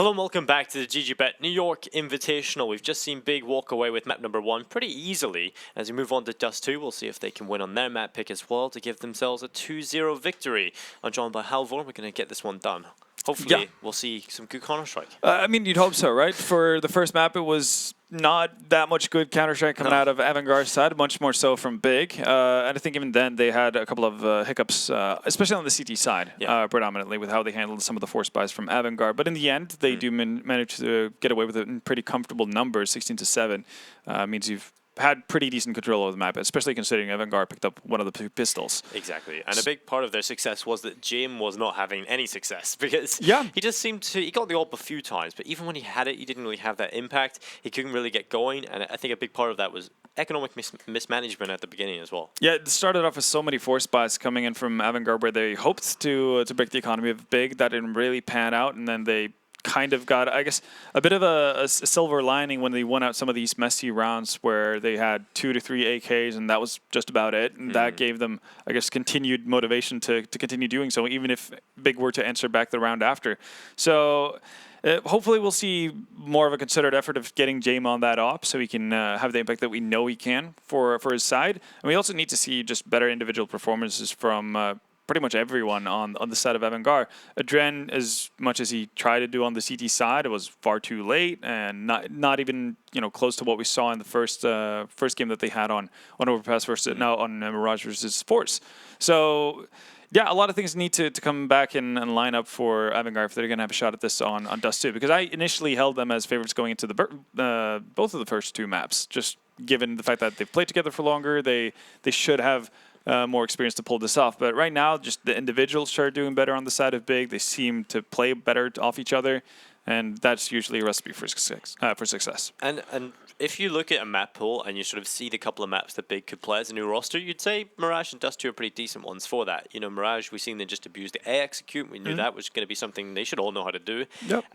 Hello and welcome back to the GG.Bet New York Invitational. We've just seen Big walk away with map number 1 pretty easily. As we move on to Dust 2, we'll see if they can win on their map pick as well to give themselves a 2-0 victory. I'm joined by Halvor. We're going to get this one done. Hopefully, we'll see some good Counter-Strike. I mean, you'd hope so, right? For the first map, it was not that much good Counter-Strike coming out of AVANGAR's side, much more so from Big. And I think even then they had a couple of hiccups, especially on the CT side, predominantly, with how they handled some of the force buys from AVANGAR. But in the end, they do manage to get away with it in pretty comfortable numbers. 16-7 means you've had pretty decent control of the map, especially considering AVANGAR picked up one of the pistols. Exactly. And a big part of their success was that Jim was not having any success because he just seemed to, he got the AWP a few times, but even when he had it, he didn't really have that impact. He couldn't really get going, and I think a big part of that was economic mismanagement at the beginning as well. Yeah, it started off with so many force buys coming in from AVANGAR where they hoped to break the economy of Big. That didn't really pan out, and then they kind of got, I guess, a bit of a silver lining when they won out some of these messy rounds where they had 2 to 3 AKs and that was just about it. And that gave them, I guess, continued motivation to continue doing so, even if Big were to answer back the round after. So hopefully we'll see more of a concerted effort of getting Jame on that op so he can have the impact that we know he can for his side. And we also need to see just better individual performances from pretty much everyone on the side of AVANGAR. Adren, as much as he tried to do on the CT side, it was far too late and not even close to what we saw in the first game that they had on Overpass versus on Mirage versus Force. So yeah, a lot of things need to come back and line up for AVANGAR if they're going to have a shot at this on Dust 2. Because I initially held them as favorites going into the both of the first 2 maps, just given the fact that they've played together for longer. They should have more experience to pull this off. But right now, just the individuals start doing better on the side of Big. They seem to play better off each other, and that's usually a recipe for success. And if you look at a map pool and you sort of see the couple of maps that Big could play as a new roster, you'd say Mirage and Dust 2 are pretty decent ones for that. Mirage, we've seen them just abuse the A execute. We knew that was going to be something they should all know how to do.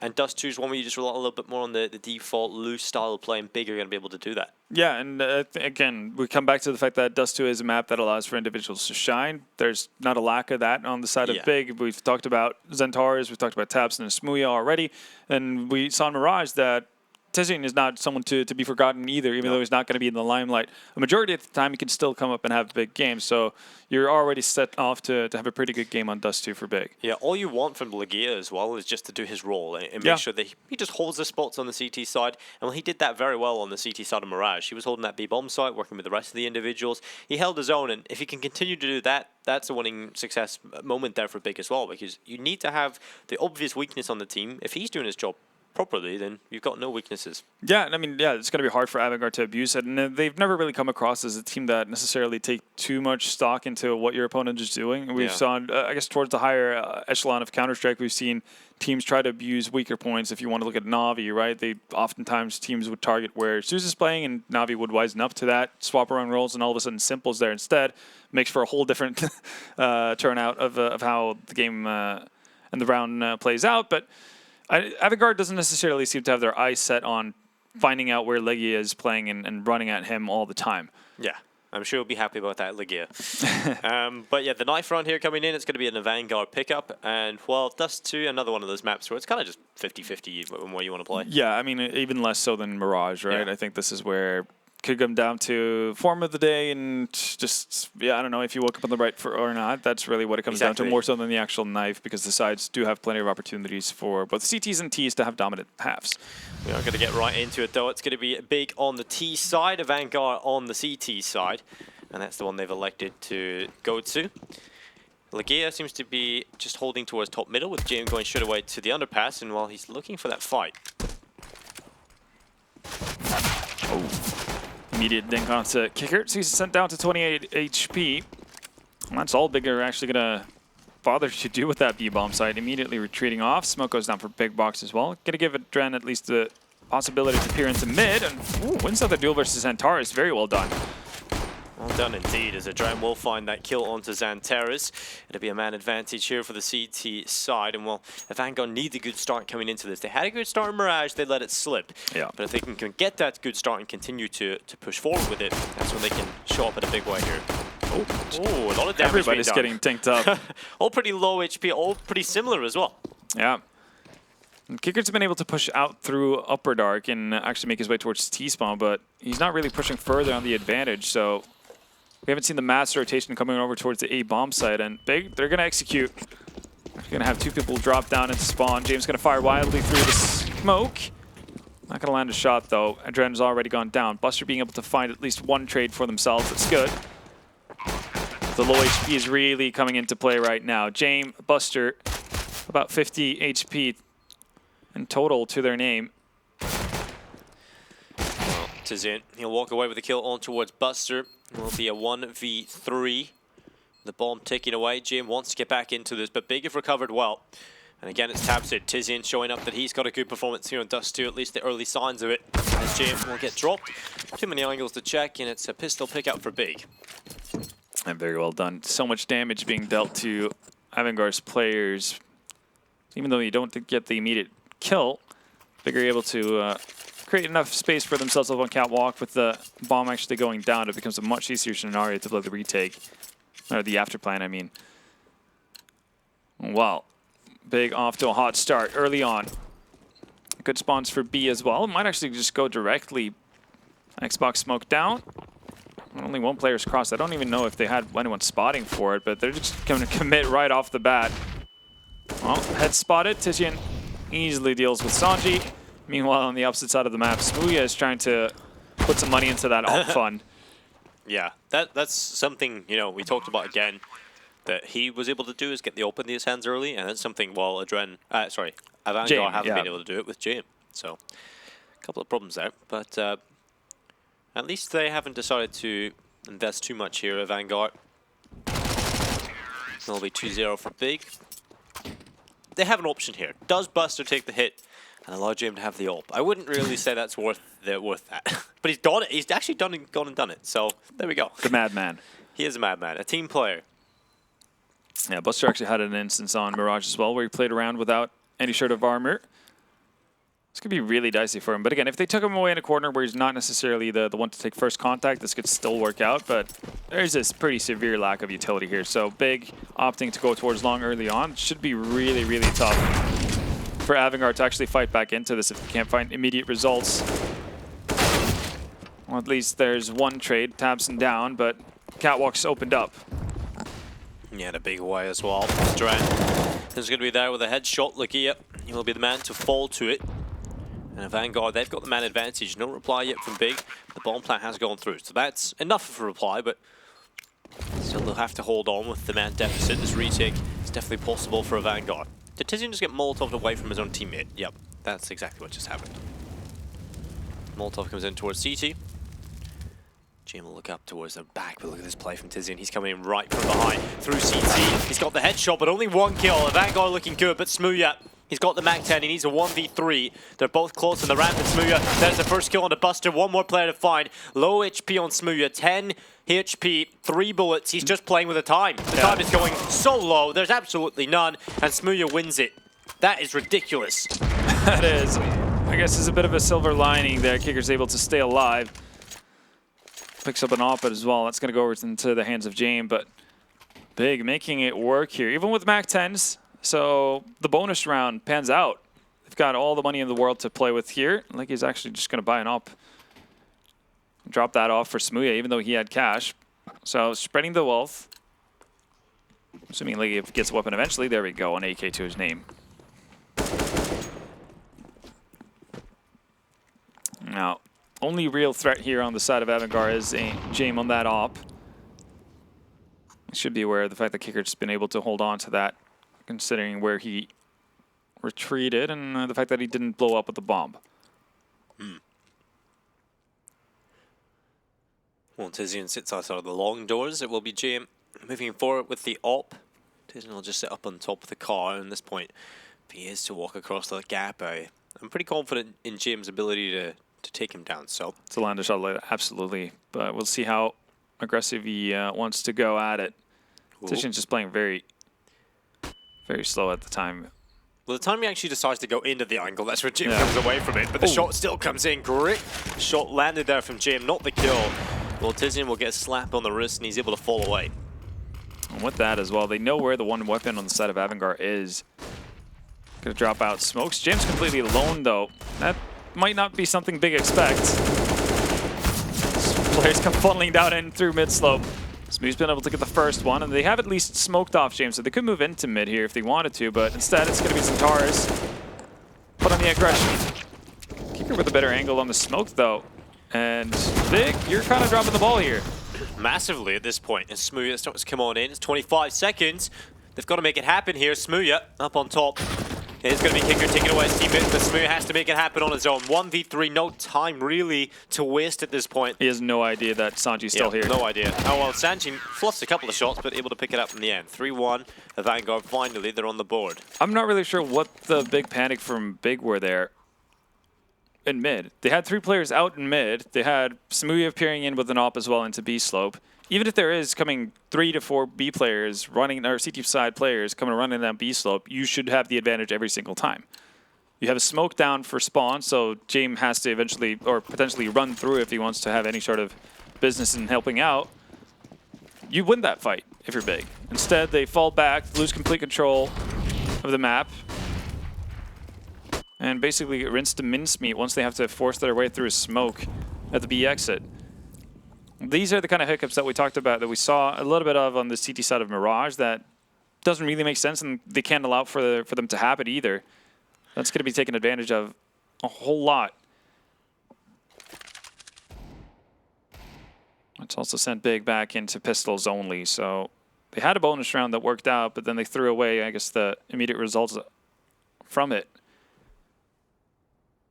And Dust 2 is one where you just rely a little bit more on the default loose style of play, and Big are going to be able to do that. Yeah, and again, we come back to the fact that Dust 2 is a map that allows for individuals to shine. There's not a lack of that on the side of Big. We've talked about Zentaris, we've talked about Tabs and Smooya already, and we saw in Mirage that Tezin is not someone to be forgotten either, even though he's not going to be in the limelight. A majority of the time, he can still come up and have big games. So you're already set off to have a pretty good game on Dust 2 for Big. Yeah, all you want from Legia as well is just to do his role and make sure that he just holds the spots on the CT side. And he did that very well on the CT side of Mirage. He was holding that B-bomb site, working with the rest of the individuals. He held his own, and if he can continue to do that, that's a winning success moment there for Big as well, because you need to have the obvious weakness on the team. If he's doing his job properly, then you've got no weaknesses. Yeah, I mean, it's going to be hard for AVANGAR to abuse it, and they've never really come across as a team that necessarily take too much stock into what your opponent is doing. We've saw, I guess, towards the higher echelon of Counter-Strike, we've seen teams try to abuse weaker points. If you want to look at Na'Vi, right, oftentimes teams would target where Zeus is playing, and Na'Vi would wisen up to that, swap around roles, and all of a sudden Simple's there instead. Makes for a whole different turnout of how the game and the round plays out, but AVANGAR doesn't necessarily seem to have their eyes set on finding out where Legia is playing and running at him all the time. Yeah, I'm sure he'll be happy about that, Legia. But yeah, the knife round here coming in, it's going to be an AVANGAR pickup. And, well, Dust 2, another one of those maps where it's kind of just 50-50 in what you want to play. Yeah, I mean, even less so than Mirage, right? I think this is where could come down to form of the day and just, I don't know if you woke up on the right foot or not. That's really what it comes down to, more so than the actual knife, because the sides do have plenty of opportunities for both CTs and Ts to have dominant halves. We are going to get right into it, though. It's going to be Big on the T side, AVANGAR on the CT side, and that's the one they've elected to go to. Legia seems to be just holding towards top middle, with James going straight away to the underpass, and while he's looking for that fight. Immediate dink onto Kicker. So he's sent down to 28 HP. And that's all Big are actually going to bother to do with that B-bomb site. Immediately retreating off. Smoke goes down for Big Box as well. Going to give Adren at least the possibility to peer into mid. And wins out the duel versus Zentaris. Very well done. Well done indeed, as Adren will find that kill onto Zentaris. It'll be a man advantage here for the CT side, and well, AVANGAR need a good start coming into this. They had a good start in Mirage, they let it slip. Yeah. But if they can get that good start and continue to push forward with it, that's when they can show up in a big way here. Oh, a lot of damage. Everybody's getting tanked up. All pretty low HP, all pretty similar as well. Yeah. And Kicker's been able to push out through upper dark and actually make his way towards T-spawn, but he's not really pushing further on the advantage, so we haven't seen the mass rotation coming over towards the A-bomb site, and Big, they're going to execute. They're going to have 2 people drop down into spawn. James going to fire wildly through the smoke. Not going to land a shot, though. Adren's already gone down. Buster being able to find at least 1 trade for themselves. That's good. The low HP is really coming into play right now. James, Buster, about 50 HP in total to their name. Well, Tizian, he'll walk away with the kill on towards Buster. It will be a 1v3. The bomb ticking away. Jim wants to get back into this, but Big have recovered well. And again, it's Tabsid. Tizian showing up that he's got a good performance here on Dust 2, at least the early signs of it. As Jim will get dropped. Too many angles to check, and it's a pistol pick out for Big. And very well done. So much damage being dealt to AVANGAR's players. Even though you don't get the immediate kill, Big are able to create enough space for themselves up on catwalk. With the bomb actually going down, it becomes a much easier scenario to play the retake. Or the after plan, I mean. Wow. Big off to a hot start early on. Good spawns for B as well. Might actually just go directly. Xbox smoke down. Only 1 player's crossed. I don't even know if they had anyone spotting for it, but they're just going to commit right off the bat. Well, head spotted. Tizian easily deals with Sanji. Meanwhile, on the opposite side of the map, Smooya is trying to put some money into that alt fund. Yeah, that's something, you know, we talked about again, that he was able to do is get the open in his hands early, and that's something, well, AVANGAR haven't been able to do it with Jame. So, a couple of problems there, but at least they haven't decided to invest too much here, AVANGAR. It'll be 2-0 for Big. They have an option here. Does Buster take the hit and allow Jame to have the ult? I wouldn't really say that's worth that. But he's done it. He's actually gone and done it. So there we go. The madman. He is a madman, a team player. Yeah, Buster actually had an instance on Mirage as well where he played around without any sort of armor. This could be really dicey for him. But again, if they took him away in a corner where he's not necessarily the one to take first contact, this could still work out. But there's this pretty severe lack of utility here. So Big opting to go towards long early on should be really, really tough for AVANGAR to actually fight back into this if they can't find immediate results. Well, at least there's 1 trade, Tabson down, but catwalk's opened up. Yeah, the Big away as well. Dren is going to be there with a headshot. Lagia, he will be the man to fall to it. And AVANGAR, they've got the man advantage. No reply yet from Big. The bomb plant has gone through, so that's enough of a reply, but still they'll have to hold on with the man deficit. This retake is definitely possible for AVANGAR. Did Tizian just get Molotov away from his own teammate? Yep, that's exactly what just happened. Molotov comes in towards CT. Jim will look up towards the back, but look at this play from Tizian. He's coming in right from behind through CT. He's got the headshot, but only 1 kill. AVANGAR looking good, but Smooya, he's got the MAC-10. He needs a 1v3. They're both close in the ramp, and Smooya, there's the first kill on the Buster. 1 more player to find. Low HP on Smooya, 10 HP, 3 bullets. He's just playing with the time. The time is going so low. There's absolutely none, and Smooya wins it. That is ridiculous. That is. I guess there's a bit of a silver lining there. Kicker's able to stay alive. Picks up an op-ed as well. That's going to go over into the hands of Jame, but Big making it work here, even with MAC-10s. So the bonus round pans out. They've got all the money in the world to play with here. Like he's actually just going to buy an op. Drop that off for Smooya, even though he had cash. So spreading the wealth. Assuming Leggy gets a weapon eventually. There we go, an AK to his name. Now, only real threat here on the side of AVANGAR is Jame on that op. Should be aware of the fact that Kicker's just been able to hold on to that, considering where he retreated and the fact that he didn't blow up with the bomb. Well, Tizian sits outside of the long doors. It will be Jame moving forward with the op. Tizian will just sit up on top of the car, and at this point, if he is to walk across the gap, I'm pretty confident in Jame's ability to take him down. So to land a shot later, absolutely. But we'll see how aggressive he wants to go at it. Tizian's just playing very, very slow at the time. Well, the time he actually decides to go into the angle, that's where Jame comes away from it. But the shot still comes in. Great shot landed there from Jame, not the kill. Well, Tizian will get a slap on the wrist, and he's able to fall away. And with that as well, they know where the 1 weapon on the side of AVANGAR is. Gonna drop out smokes. James completely alone though. That might not be something Big expects. Players come funneling down in through mid slope. Smooth's been able to get the first one, and they have at least smoked off James, so they could move into mid here if they wanted to, but instead it's gonna be Centaurus. Put on the aggression. Kicker with a better angle on the smoke though. And Big, you're kind of dropping the ball here. Massively at this point. And Smooya starts to come on in. It's 25 seconds. They've got to make it happen here. Smooya up on top. It's going to be Kicker taking away his teammate, but Smooya has to make it happen on his own. 1v3, no time really to waste at this point. He has no idea that Sanji's still here. No idea. Oh well, Sanji fluffs a couple of shots, but able to pick it up in the end. 3-1, Vanguard, finally, they're on the board. I'm not really sure what the big panic from Big were there. In mid. They had 3 players out in mid. They had Smooya appearing in with an op as well into B slope. Even if there is coming 3 to 4 B players running, or CT side players coming running down B slope, you should have the advantage every single time. You have a smoke down for spawn, so James has to eventually or potentially run through if he wants to have any sort of business in helping out. You win that fight if you're Big. Instead, they fall back, lose complete control of the map, and basically rinse to mincemeat once they have to force their way through a smoke at the B exit. These are the kind of hiccups that we talked about, that we saw a little bit of on the CT side of Mirage, that doesn't really make sense, and they can't allow for them to happen either. That's going to be taken advantage of a whole lot. Let's also send Big back into pistols only, so they had a bonus round that worked out, but then they threw away, I guess, the immediate results from it.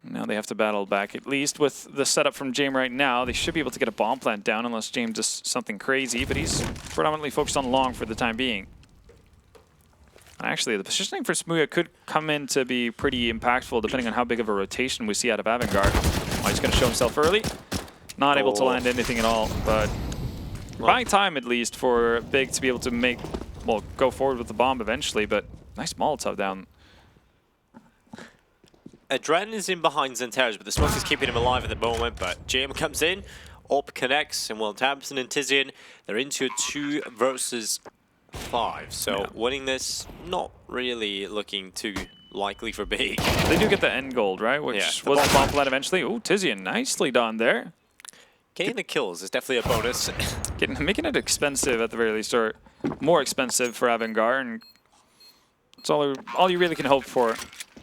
Now they have to battle back. At least with the setup from James right now, they should be able to get a bomb plant down unless James does something crazy, but he's predominantly focused on long for the time being. Actually, the positioning for Smooya could come in to be pretty impactful depending on how big of a rotation we see out of AVANGAR. Oh, he's going to show himself early. Not able to land anything at all, but buying time at least for Big to be able to make, well, go forward with the bomb eventually, but nice Molotov down. Adren is in behind Zenteres, but the smoke is keeping him alive at the moment. But JM comes in, Op connects, and Tamsin and Tizian, they're into a 2 versus 5. So winning this, not really looking too likely for Big. They do get the end gold, right? Which was the bomb plant eventually. Ooh, Tizian, nicely done there. Getting the kills is definitely a bonus. Making it expensive at the very least, or more expensive for AVANGAR, and it's all you really can hope for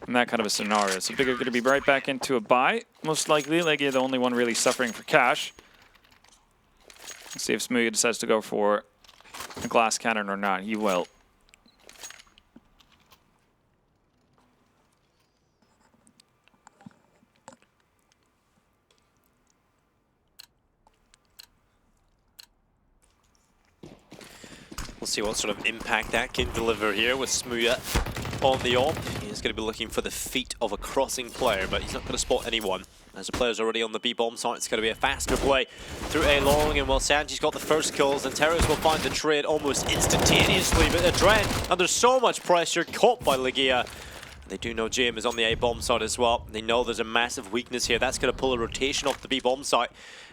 in that kind of a scenario. So Big are going to be right back into a buy, most likely. Legia, the only one really suffering for cash. Let's see if Smooya decides to go for a glass cannon or not. He will. We'll see what sort of impact that can deliver here with Smooya on the op. He's going to be looking for the feet of a crossing player, but he's not going to spot anyone. As the player's already on the B-bomb site, it's going to be a faster play through A long, and while Sanji's got the first kills, and Terrace will find the trade almost instantaneously, but Adren, under so much pressure, caught by Legia. They do know James is on the A-bomb site as well. They know there's a massive weakness here. That's going to pull a rotation off the B-bomb site,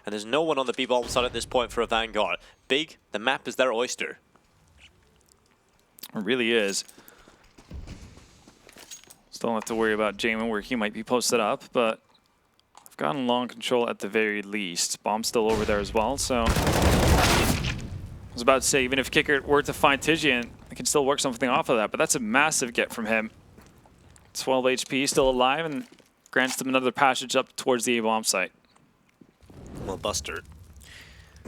and there's no one on the B-bomb site at this point for a Vanguard. Big, the map is their oyster. It really is. Still don't have to worry about Jamin where he might be posted up, but I've gotten long control at the very least. Bomb's still over there as well, so I was about to say, even if Kicker were to find Tizian, they can still work something off of that, but that's a massive get from him. 12 HP, still alive, and grants them another passage up towards the A-bomb site. Well, Buster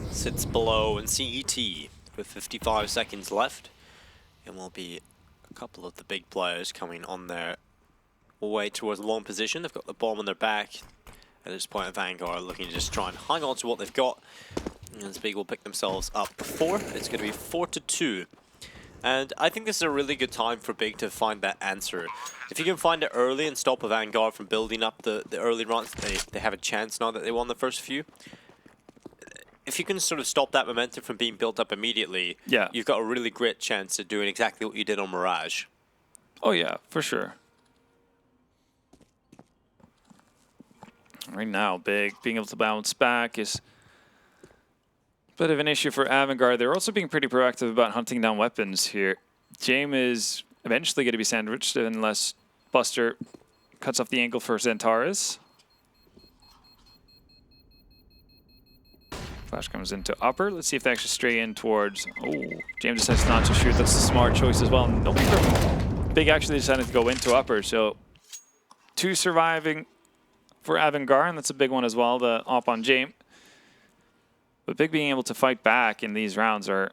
sits below in CET with 55 seconds left. And will be a couple of the big players coming on their way towards the long position. They've got the bomb on their back. At this point, Vanguard looking to just try and hang on to what they've got. And Big will pick themselves up 4. It's going to be 4-2. And I think this is a really good time for Big to find that answer. If you can find it early and stop a Vanguard from building up the early runs, they have a chance now that they won the first few. If you can sort of stop that momentum from being built up immediately, you've got a really great chance of doing exactly what you did on Mirage. Oh yeah, for sure. Right now, Big being able to bounce back is a bit of an issue for AVANGAR. They're also being pretty proactive about hunting down weapons here. James is eventually going to be sandwiched unless Buster cuts off the angle for Xantares. Flash comes into upper. Let's see if they actually stray in towards... Oh, James decides not to shoot. That's a smart choice as well. Nobody from Big actually decided to go into upper, so 2 surviving for AVANGAR, and that's a big one as well, the op on James. But Big being able to fight back in these rounds are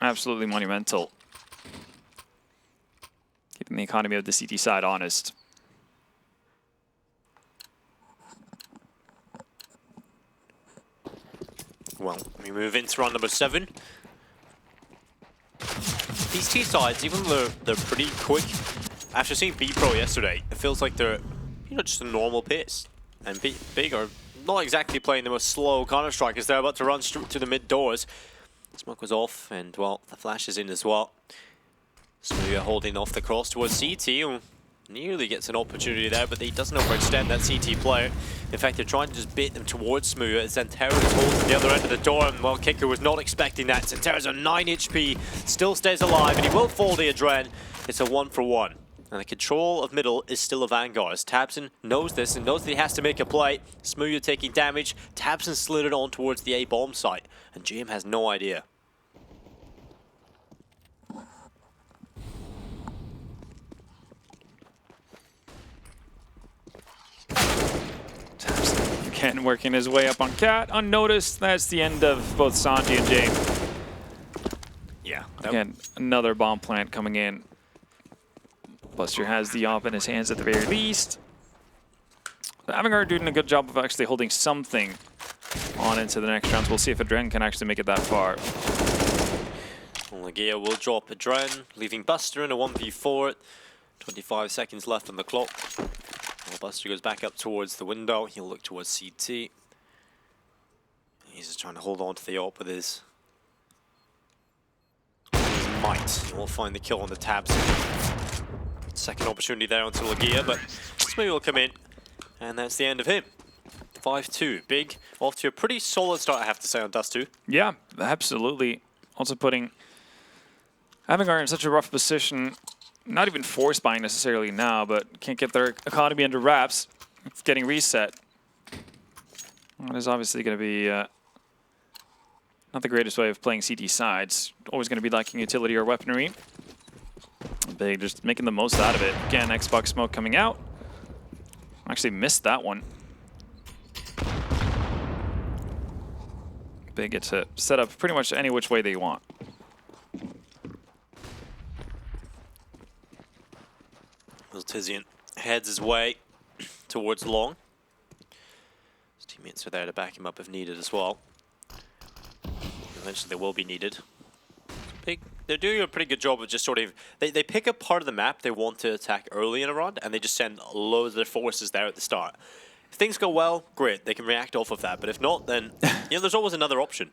absolutely monumental. Keeping the economy of the CT side honest. Well, we move into round number 7. These two sides, even though they're pretty quick, after seeing B-Pro yesterday, it feels like they're, just a normal pace. And Big are not exactly playing the most slow Counter-Strike as they're about to run straight to the mid doors. Smoke was off, and well, the flash is in as well. Smooya holding off the cross towards CT, who nearly gets an opportunity there, but he doesn't overextend that CT player. In fact, they're trying to just bait them towards Smooya as Xantares holds at the other end of the door, and well, Kicker was not expecting that. Xantares on 9 HP, still stays alive, and he will fall the Adren. It's a 1-for-1. And the control of middle is still a Vanguard. As Tabson knows this and knows that he has to make a play. Smooya taking damage. Tabson slid it on towards the A-bomb site. And Jim has no idea. Tabson again working his way up on Cat. Unnoticed. That's the end of both Sanji and James. Yeah. Again, another bomb plant coming in. Buster has the op in his hands at the very least. AVANGAR doing a good job of actually holding something on into the next rounds. We'll see if Adren can actually make it that far. Legia will drop Adren, leaving Buster in a 1v4. 25 seconds left on the clock. Well, Buster goes back up towards the window. He'll look towards CT. He's just trying to hold on to the op with his might. He will find the kill on the tabs. Second opportunity there onto Legia, but Smooya will come in, and that's the end of him. 5-2. Big, off to a pretty solid start, I have to say, on Dust 2. Yeah, absolutely. Also putting AVANGAR in such a rough position, not even force buying necessarily now, but can't get their economy under wraps. It's getting reset. Well, it is obviously going to be not the greatest way of playing CT sides. Always going to be lacking utility or weaponry. Big just making the most out of it. Again, Xbox smoke coming out. Actually missed that one. Big get to set up pretty much any which way they want. Tizian heads his way towards long. His teammates are there to back him up if needed as well. Eventually they will be needed. Big, they're doing a pretty good job of just sort of, they pick a part of the map they want to attack early in a round, and they just send loads of their forces there at the start. If things go well, great, they can react off of that, but if not, then there's always another option.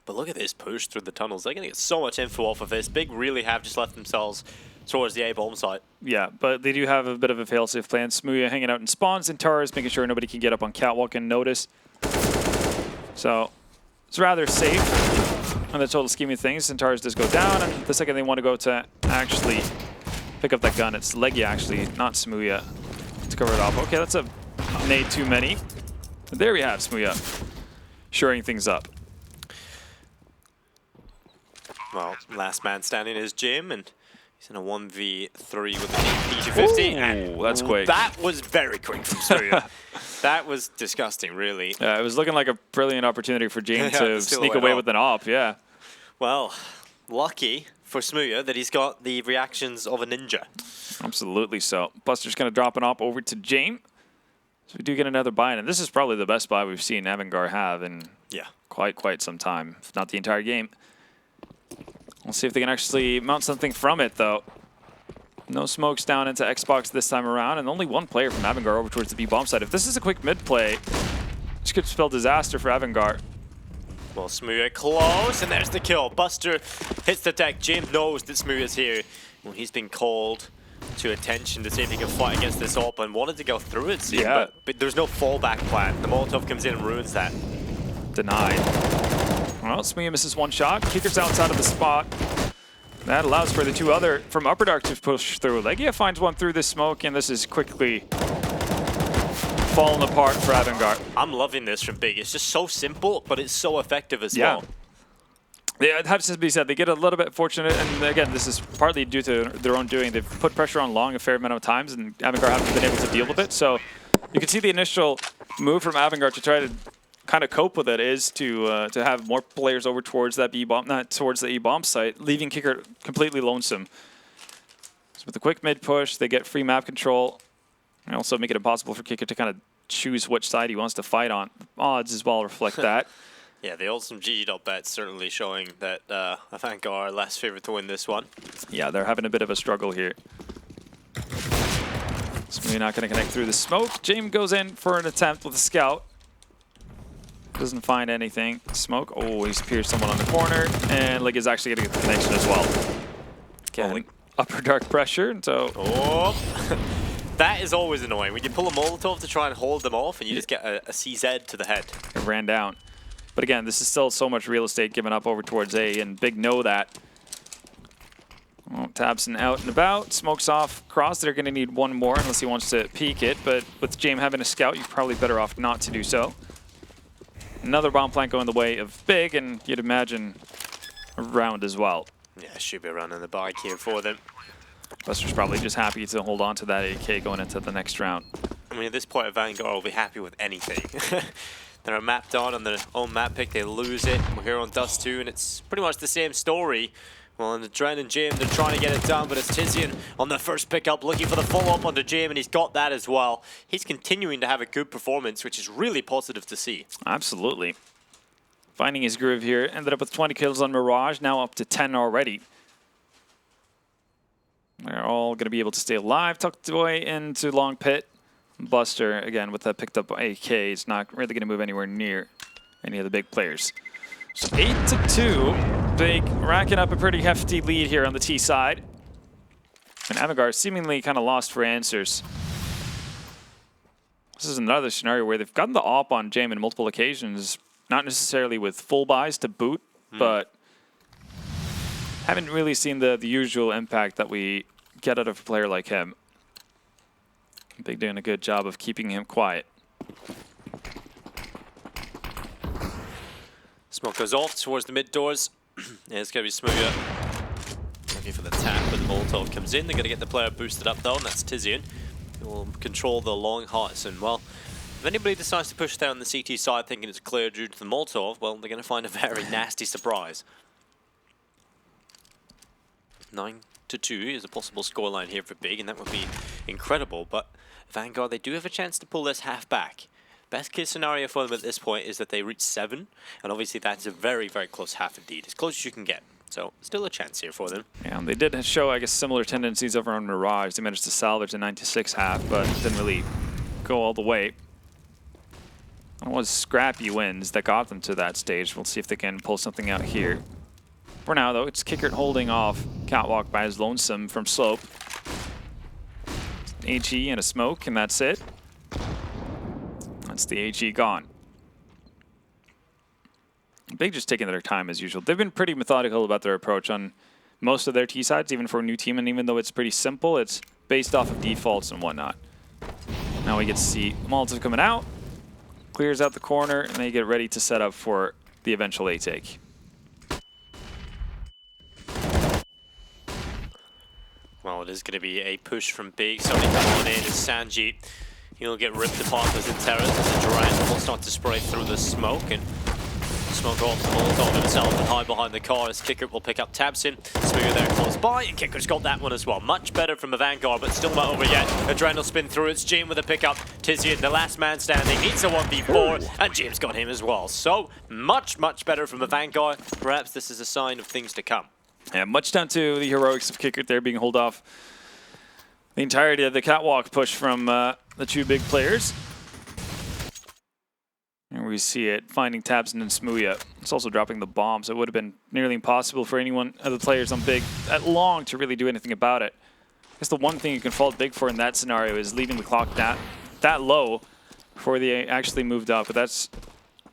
But look at this push through the tunnels. They're going to get so much info off of this. Big really have just left themselves towards the A-bomb site. Yeah, but they do have a bit of a fail-safe plan. Smooya hanging out in spawns, and Tars making sure nobody can get up on Catwalk and notice. So it's rather safe on the total scheme of things. Centaurs does go down, and the second they want to go to actually pick up that gun, it's Legia actually, not Smooya, to cover it off. Okay, that's a nade too many. But there we have Smooya shoring things up. Well, last man standing is Jim, and he's in a 1v3 with the P250. Ooh, that's quick. That was very quick from Smooya. That was disgusting, really. Yeah, it was looking like a brilliant opportunity for James to sneak away with an op, yeah. Well, lucky for Smooya that he's got the reactions of a ninja. Absolutely so. Buster's going to drop an op over to James. So we do get another buy-in, and this is probably the best buy we've seen AVANGAR have in quite some time, if not the entire game. We'll see if they can actually mount something from it, though. No smokes down into Xbox this time around, and only one player from AVANGAR over towards the B-bomb side. If this is a quick mid play, this could spell disaster for AVANGAR. Well, Smooya close, and there's the kill. Buster hits the deck. James knows that Smooya's here. Well, he's been called to attention to see if he can fight against this op and wanted to go through it, but there's no fallback plan. The Molotov comes in and ruins that. Denied. Well, Smooya misses one shot. Kicker's outside of the spot. That allows for the two other from Upper Dark to push through. Legia finds one through the smoke, and this is quickly falling apart for AVANGAR. I'm loving this from Big. It's just so simple, but it's so effective as well. Yeah, it has to be said, they get a little bit fortunate, and again, this is partly due to their own doing. They've put pressure on Long a fair amount of times, and AVANGAR haven't been able to deal with it. So you can see the initial move from AVANGAR to try to kind of cope with it is to have more players over towards that B-bomb, not towards the E-bomb site, leaving Kicker completely lonesome. So with a quick mid push, they get free map control, and also make it impossible for Kicker to kind of choose which side he wants to fight on. Odds as well reflect that. Yeah, the awesome GG.Bet certainly showing that AVANGAR are less favorite to win this one. Yeah, they're having a bit of a struggle here. Smoothie not going to connect through the smoke. James goes in for an attempt with a scout. Doesn't find anything. Smoke. Oh, he's pierced someone on the corner. And Lig is actually going to get the connection as well. Again, Upper Dark pressure. So. Oh. That is always annoying. When you pull a Molotov to try and hold them off and you just get a CZ to the head. It ran down. But again, this is still so much real estate given up over towards A, and Big know that. Oh, Tabson out and about. Smokes off cross. They're going to need one more unless he wants to peek it. But with James having a scout, you're probably better off not to do so. Another bomb plant going the way of Big, and you'd imagine a round as well. Yeah, should be a round in the bag here for them. Buster's probably just happy to hold on to that AK going into the next round. I mean, at this point, AVANGAR will be happy with anything. They're mapped on their own map pick, they lose it. We're here on Dust 2, and it's pretty much the same story. Well, on the Dren and Jim, they're trying to get it done, but it's Tizian on the first pickup, looking for the follow-up onto Jim, and he's got that as well. He's continuing to have a good performance, which is really positive to see. Absolutely. Finding his groove here, ended up with 20 kills on Mirage, now up to 10 already. They're all going to be able to stay alive, tucked away into Long Pit. Buster, again, with that picked up AK, is not really going to move anywhere near any of the big players. So 8-2, Big racking up a pretty hefty lead here on the T side. And AVANGAR seemingly kind of lost for answers. This is another scenario where they've gotten the op on Jam on multiple occasions, not necessarily with full buys to boot, but haven't really seen the usual impact that we get out of a player like him. Big doing a good job of keeping him quiet. Smoke goes off towards the mid doors. Yeah, it's going to be Smoothie. Looking for the tap, but the Molotov comes in. They're going to get the player boosted up though, and that's Tizian. He will control the long hearts. And well, if anybody decides to push down the CT side thinking it's clear due to the Molotov, well, they're going to find a very nasty surprise. 9-2 is a possible scoreline here for Big, and that would be incredible. But AVANGAR, they do have a chance to pull this half back. Best case scenario for them at this point is that they reach 7, and obviously that's a very, very close half indeed, as close as you can get. So still a chance here for them. Yeah, and they did show, I guess, similar tendencies over on Mirage. They managed to salvage a 9-6 half, but didn't really go all the way. It was scrappy wins that got them to that stage. We'll see if they can pull something out here. For now, though, it's Kickert holding off Catwalk by his lonesome from Slope. HE and a smoke, and that's it. That's the HE gone. Big just taking their time as usual. They've been pretty methodical about their approach on most of their T sides, even for a new team, and even though it's pretty simple, it's based off of defaults and whatnot. Now we get to see Molotov coming out, clears out the corner, and they get ready to set up for the eventual A take. Well, it is going to be a push from Big. Somebody coming on in is Sanji. He'll get ripped apart with the terrors as the Durant will start to spray through the smoke, and smoke off the Molotov himself and hide behind the car as Kickert will pick up Tabson. Smoothie there close by, and Kickert's got that one as well. Much better from AVANGAR, but still not over yet. Adrenal spin through, it's James with a pickup. Tizian, the last man standing, needs a 1v4, and James got him as well. So, much, much better from AVANGAR. Perhaps this is a sign of things to come. Yeah, much down to the heroics of Kickert there being held off the entirety of the catwalk push from the two big players. And we see it finding Tabson and Smoothie. It's also dropping the bomb, so it would have been nearly impossible for anyone of the players on Big at long to really do anything about it. I guess the one thing you can fault Big for in that scenario is leaving the clock that low before they actually moved up, but that's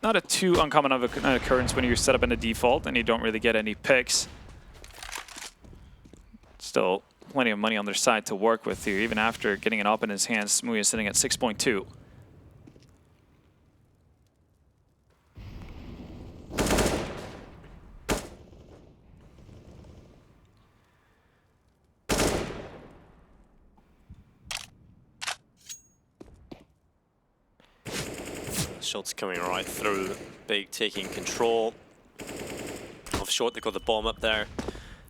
not a too uncommon of an occurrence when you're set up in a default and you don't really get any picks. Still plenty of money on their side to work with here, even after getting an op in his hands. Smooya sitting at 6.2. Shots coming right through. Big taking control of short. They've got the bomb up there.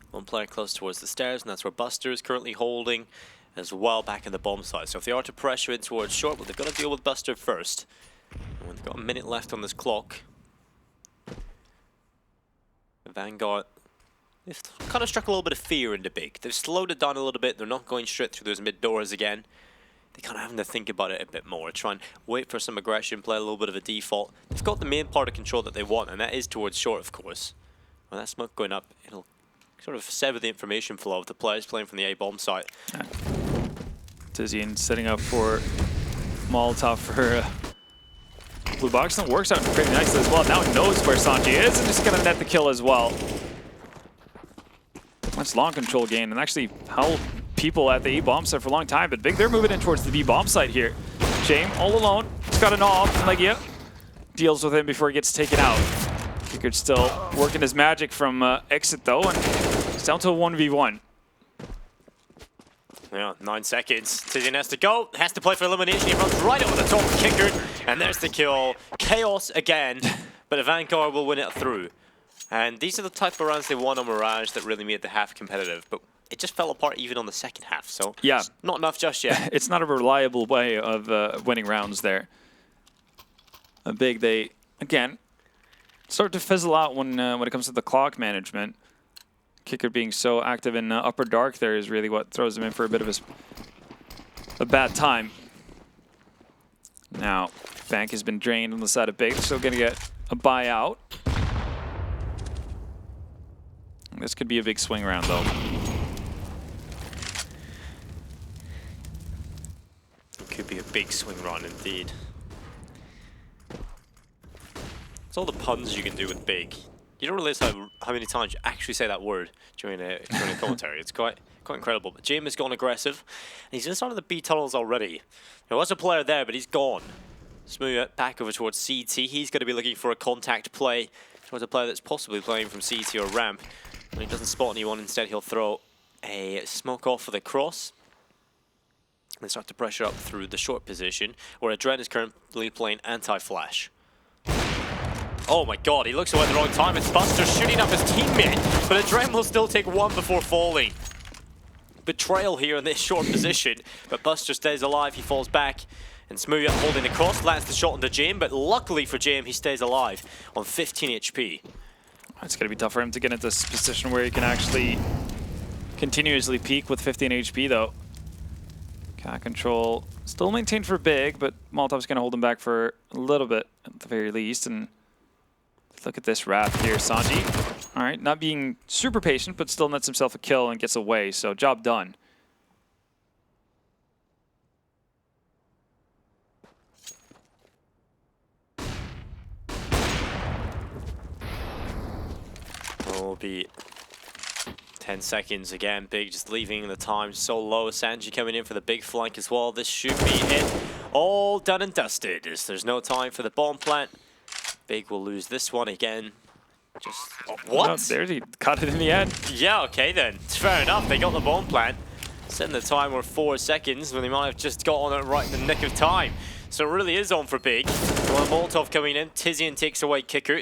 One player close towards the stairs, and that's where Buster is currently holding as well, back in the bomb side. So if they are to pressure in towards short, well, they've got to deal with Buster first. And they've got a minute left on this clock. Vanguard, they've kind of struck a little bit of fear into Big. They've slowed it down a little bit. They're not going straight through those mid doors again. They kind of having to think about it a bit more, try and wait for some aggression, play a little bit of a default. They've got the main part of control that they want, and that is towards short, of course. When that smoke going up, it'll sort of sever the information flow of the players playing from the A-bomb site. Yeah. Tizian setting up for Molotov for Blue Box, and it works out pretty nicely as well. Now he knows where Sanji is, and just going to net the kill as well. That's long control gain, and actually held people at the E-bomb site for a long time, but Big, they're moving in towards the B-bomb site here. Shame, all alone. He's got an off, and Legia deals with him before he gets taken out. Kicker's still working his magic from exit, though, and it's down to a 1v1. Yeah, 9 seconds. Tizian has to go, has to play for elimination. He runs right over the top of Kicker, and there's the kill. Chaos again, but Vanguard will win it through. And these are the type of rounds they won on Mirage that really made the half competitive, but it just fell apart even on the second half, so yeah, not enough just yet. It's not a reliable way of winning rounds there. Big, they, again, start to fizzle out when it comes to the clock management. Kicker being so active in upper dark there is really what throws him in for a bit of a bad time. Now, Bank has been drained on the side of Big, still going to get a buyout. This could be a big swing round, though. It could be a big swing round indeed. It's all the puns you can do with Big. You don't realize how many times you actually say that word during a commentary. It's quite incredible. But James has gone aggressive, and he's inside of the B tunnels already. There was a player there, but he's gone. Smooya back over towards CT. He's going to be looking for a contact play towards a player that's possibly playing from CT or ramp. When he doesn't spot anyone, instead he'll throw a smoke off for the cross. And start to pressure up through the short position, where Adren is currently playing anti-flash. Oh my god, he looks away at the wrong time. It's Buster shooting up his teammate, but Adren will still take one before falling. Betrayal here in this short position, but Buster stays alive, he falls back. And Smooya holding the cross, lands the shot onto Jame, but luckily for Jame, he stays alive on 15 HP. It's going to be tough for him to get into this position where he can actually continuously peak with 15 HP, though. Cat control still maintained for Big, but Molotov's going to hold him back for a little bit at the very least. And look at this wrap here, Sanji. All right, not being super patient, but still nets himself a kill and gets away, so job done. Will be 10 seconds again. Big just leaving the time so low. Sanji coming in for the big flank as well. This should be it. All done and dusted. There's no time for the bomb plant. Big will lose this one again. Just what? Oh, there he caught it in the end. Yeah, okay then. It's fair enough. They got the bomb plant. Setting the timer 4 seconds when they might have just got on it right in the nick of time. So it really is on for Big. Well, Molotov coming in. Tizian takes away Kicker.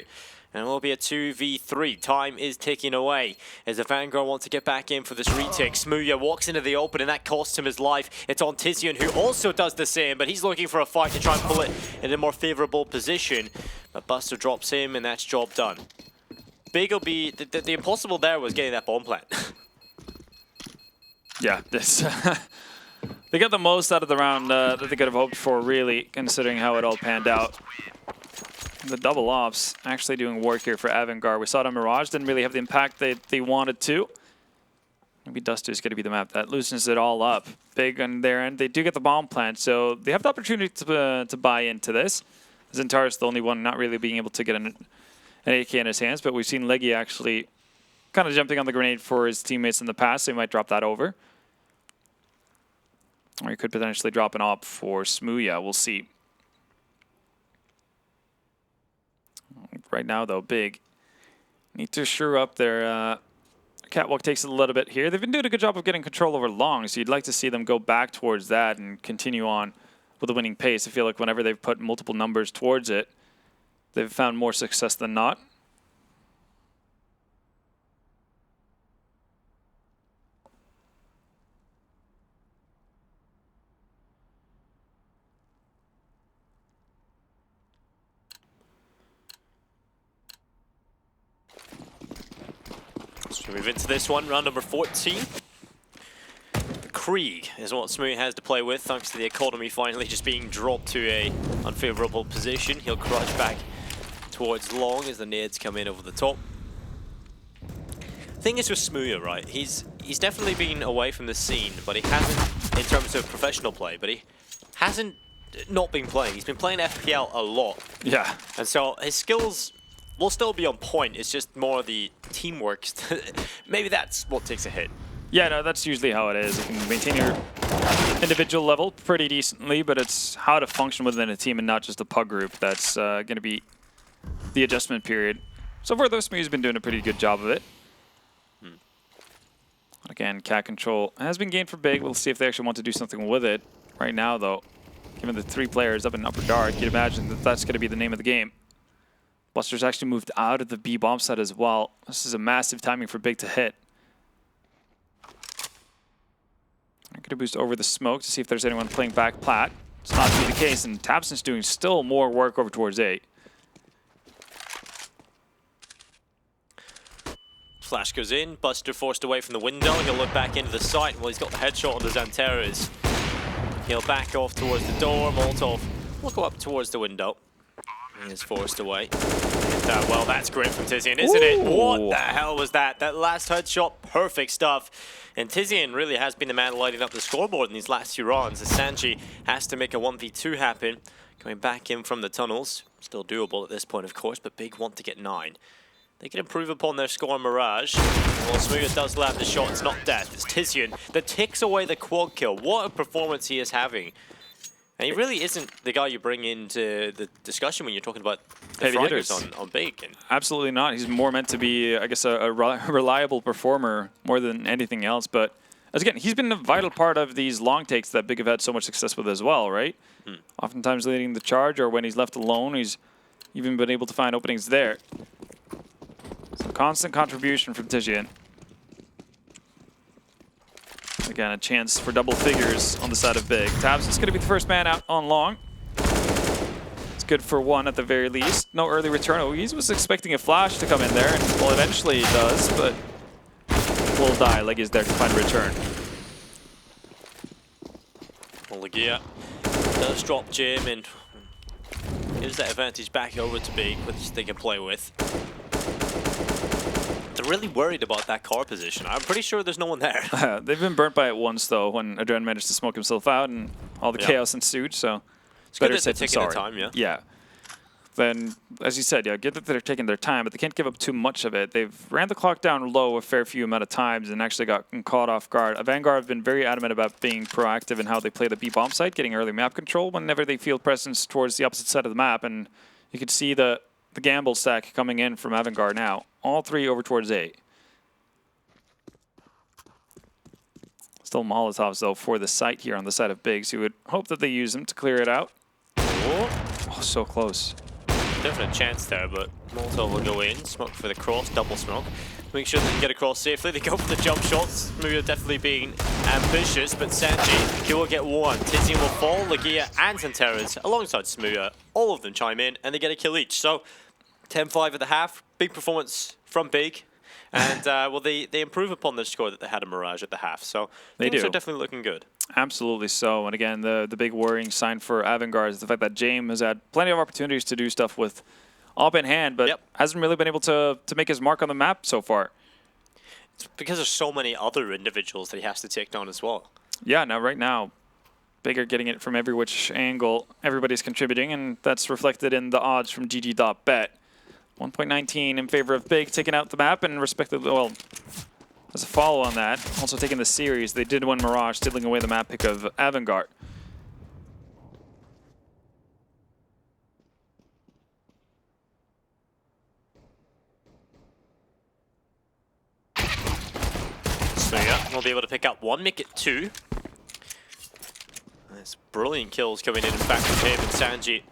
And it will be a 2v3. Time is ticking away as the Vanguard want to get back in for this retake. Smooya walks into the open and that costs him his life. It's on Tizian, who also does the same, but he's looking for a fight to try and pull it in a more favorable position. But Buster drops him and that's job done. Big will be... The impossible there was getting that bomb plant. Yeah, this... they got the most out of the round that they could have hoped for, really, considering how it all panned out. The double ops actually doing work here for AVANGAR. We saw it on Mirage, didn't really have the impact they wanted to. Maybe Duster's going to be the map that loosens it all up. Big on their end. They do get the bomb plant, so they have the opportunity to buy into this. Zentar's the only one not really being able to get an AK in his hands, but we've seen Leggy actually kind of jumping on the grenade for his teammates in the past, so he might drop that over. Or he could potentially drop an op for Smooya. We'll see. Right now, though, Big need to shore up their catwalk. Takes a little bit here. They've been doing a good job of getting control over long, so you'd like to see them go back towards that and continue on with the winning pace. I feel like whenever they've put multiple numbers towards it, they've found more success than not. So we move into this one, round number 14. Krieg is what Smooth has to play with, thanks to the economy finally just being dropped to a unfavorable position. He'll crouch back towards long as the nades come in over the top. Thing is with Smooya, right? He's definitely been away from the scene, but he hasn't, in terms of professional play, but he hasn't not been playing. He's been playing FPL a lot. Yeah. And so his skills will still be on point. It's just more the teamwork. Maybe that's what takes a hit. Yeah, no, that's usually how it is. You can maintain your individual level pretty decently, but it's how to function within a team and not just a pug group that's going to be the adjustment period. So far, though, Smooth's been doing a pretty good job of it. Again, cat control has been gained for Big. We'll see if they actually want to do something with it. Right now, though, given the 3 players up in Upper Dark, you'd imagine that that's going to be the name of the game. Buster's actually moved out of the B bomb site as well. This is a massive timing for Big to hit. I'm going to boost over the smoke to see if there's anyone playing back plat. It's not to be the case, and Tabson's doing still more work over towards 8. Flash goes in, Buster forced away from the window. He'll look back into the site. Well, he's got the headshot on the Xanteras. He'll back off towards the door. Molotov will go up towards the window. He is forced away. Well, that's great from Tizian, isn't it? What the hell was that? That last headshot, perfect stuff. And Tizian really has been the man lighting up the scoreboard in these last 2 rounds. As Sanji has to make a 1v2 happen. Going back in from the tunnels. Still doable at this point, of course, but Big want to get 9. They can improve upon their score on Mirage. Well, Smooth does land the shot. It's not death. It's Tizian that takes away the quad kill. What a performance he is having. And he really isn't the guy you bring into the discussion when you're talking about the fraggers on Big. Absolutely not. He's more meant to be, I guess, a reliable performer more than anything else. But, as again, he's been a vital part of these long takes that Big have had so much success with as well, right? Oftentimes leading the charge, or when he's left alone, he's even been able to find openings there. So constant contribution from Tizian. Again, a chance for double figures on the side of Big. Tabs is going to be the first man out on long. It's good for 1 at the very least. No early return. Oh, he was expecting a flash to come in there, and well, eventually he does, but will die. Leggy is there to find a return. Well, Legia does drop Jim and gives that advantage back over to Big, which they can play with. They're really worried about that car position. I'm pretty sure there's no one there. They've been burnt by it once, though, when Adren managed to smoke himself out and all the chaos ensued, so it's better safe than sorry. Time, yeah. Then, as you said, yeah, good that they're taking their time, but they can't give up too much of it. They've ran the clock down low a fair few amount of times and actually got caught off guard. AVANGAR have been very adamant about being proactive in how they play the B-bomb site, getting early map control whenever they feel presence towards the opposite side of the map, and you can see the gamble stack coming in from AVANGAR now. All 3 over towards 8. Still Molotovs, though, for the site here on the side of Big, so you would hope that they use them to clear it out. Oh, so close. Definite chance there, but Molotov will go in, smoke for the cross, double smoke. Make sure they can get across safely. They go for the jump shots. Smooth definitely being ambitious, but Sanji, he will get 1. Tizian will fall, Legia and Xanteras alongside Smooth. All of them chime in, and they get a kill each. So 10-5 at the half. Big performance from Big. And, well, they improve upon the score that they had in Mirage at the half. So things are definitely looking good. Absolutely so. And, again, the big worrying sign for AVANGAR is the fact that James has had plenty of opportunities to do stuff with AWP in hand, but hasn't really been able to make his mark on the map so far. It's because there's so many other individuals that he has to take down as well. Yeah, now right now, Big are getting it from every which angle. Everybody's contributing, and that's reflected in the odds from GG.Bet. 1.19 in favor of Big, taking out the map, and respectively, well, as a follow on that, also taking the series, they did win Mirage, stealing away the map pick of AVANGAR. So yeah, we'll be able to pick up one, make it 2. There's brilliant kills coming in back from him and Sanji.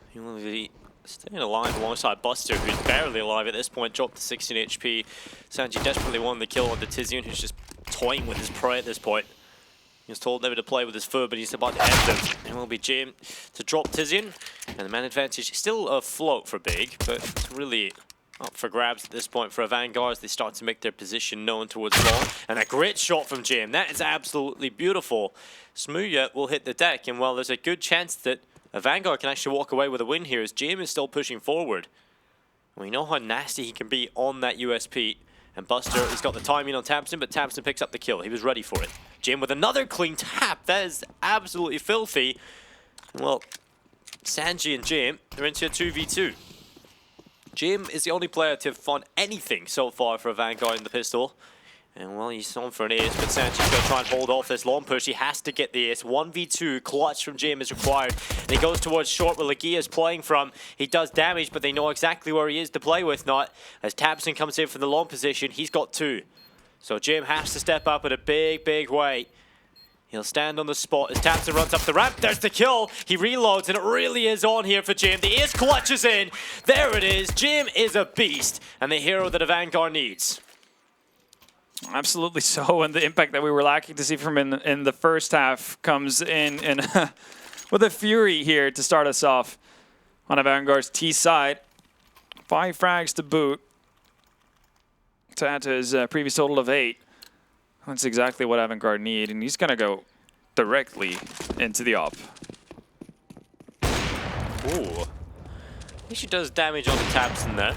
He will be staying alive alongside Buster, who's barely alive at this point, dropped to 16 HP. Sanji desperately wanted the kill on the Tizian, who's just toying with his prey at this point. He was told never to play with his foe, but he's about to end them. And it will be Jim to drop Tizian, and the man advantage is still afloat for Big, but it's really up for grabs at this point for AVANGAR as they start to make their position known towards long. And a great shot from Jim. That is absolutely beautiful. Smuya will hit the deck, and while there's a good chance that AVANGAR can actually walk away with a win here, as Jim is still pushing forward. We know how nasty he can be on that USP. And Buster has got the timing on Tamsin, but Tamsin picks up the kill. He was ready for it. Jim with another clean tap. That is absolutely filthy. Well, Sanji and Jim are into a 2v2. Jim is the only player to have found anything so far for AVANGAR in the pistol. And well, he's on for an ace, but Sanji's going to try and hold off this long push. He has to get the ace. 1v2 clutch from Jim is required. And he goes towards short where Lagia is playing from. He does damage, but they know exactly where he is to play with not. As Tabson comes in from the long position, he's got 2. So Jim has to step up in a big, big way. He'll stand on the spot as Tamsin runs up the ramp. There's the kill. He reloads, and it really is on here for Jim. The ace clutches in. There it is. Jim is a beast, and the hero that AVANGAR needs. Absolutely so, and the impact that we were lacking to see from him in the first half comes in with a fury here to start us off on AVANGAR's T side. 5 frags to boot to add to his previous total of 8. That's exactly what AVANGAR need, and he's going to go directly into the op. Ooh. He should does damage on the Tabson there.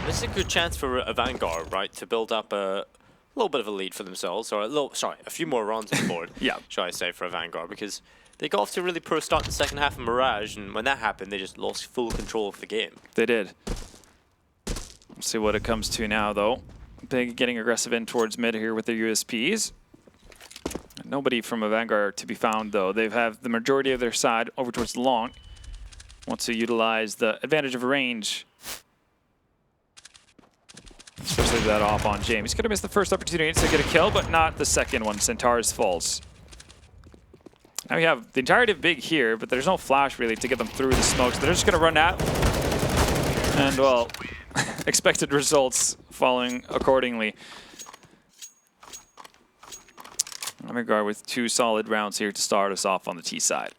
This is a good chance for AVANGAR, right, to build up a little bit of a lead for themselves, or a few more runs on board, yeah, shall I say, for AVANGAR, because they got off to a really poor start in the second half of Mirage, and when that happened, they just lost full control of the game. They did. We'll see what it comes to now, though. Big getting aggressive in towards mid here with their USPs. Nobody from AVANGAR to be found, though. They have the majority of their side over towards long. Wants to utilize the advantage of range, especially that off on James. He's going to miss the first opportunity to get a kill, but not the second one. Centaur's falls. Now we have the entirety of Big here, but there's no flash really to get them through the smoke, so they're just going to run out. And, well, expected results following accordingly. AVANGAR with 2 solid rounds here to start us off on the T side.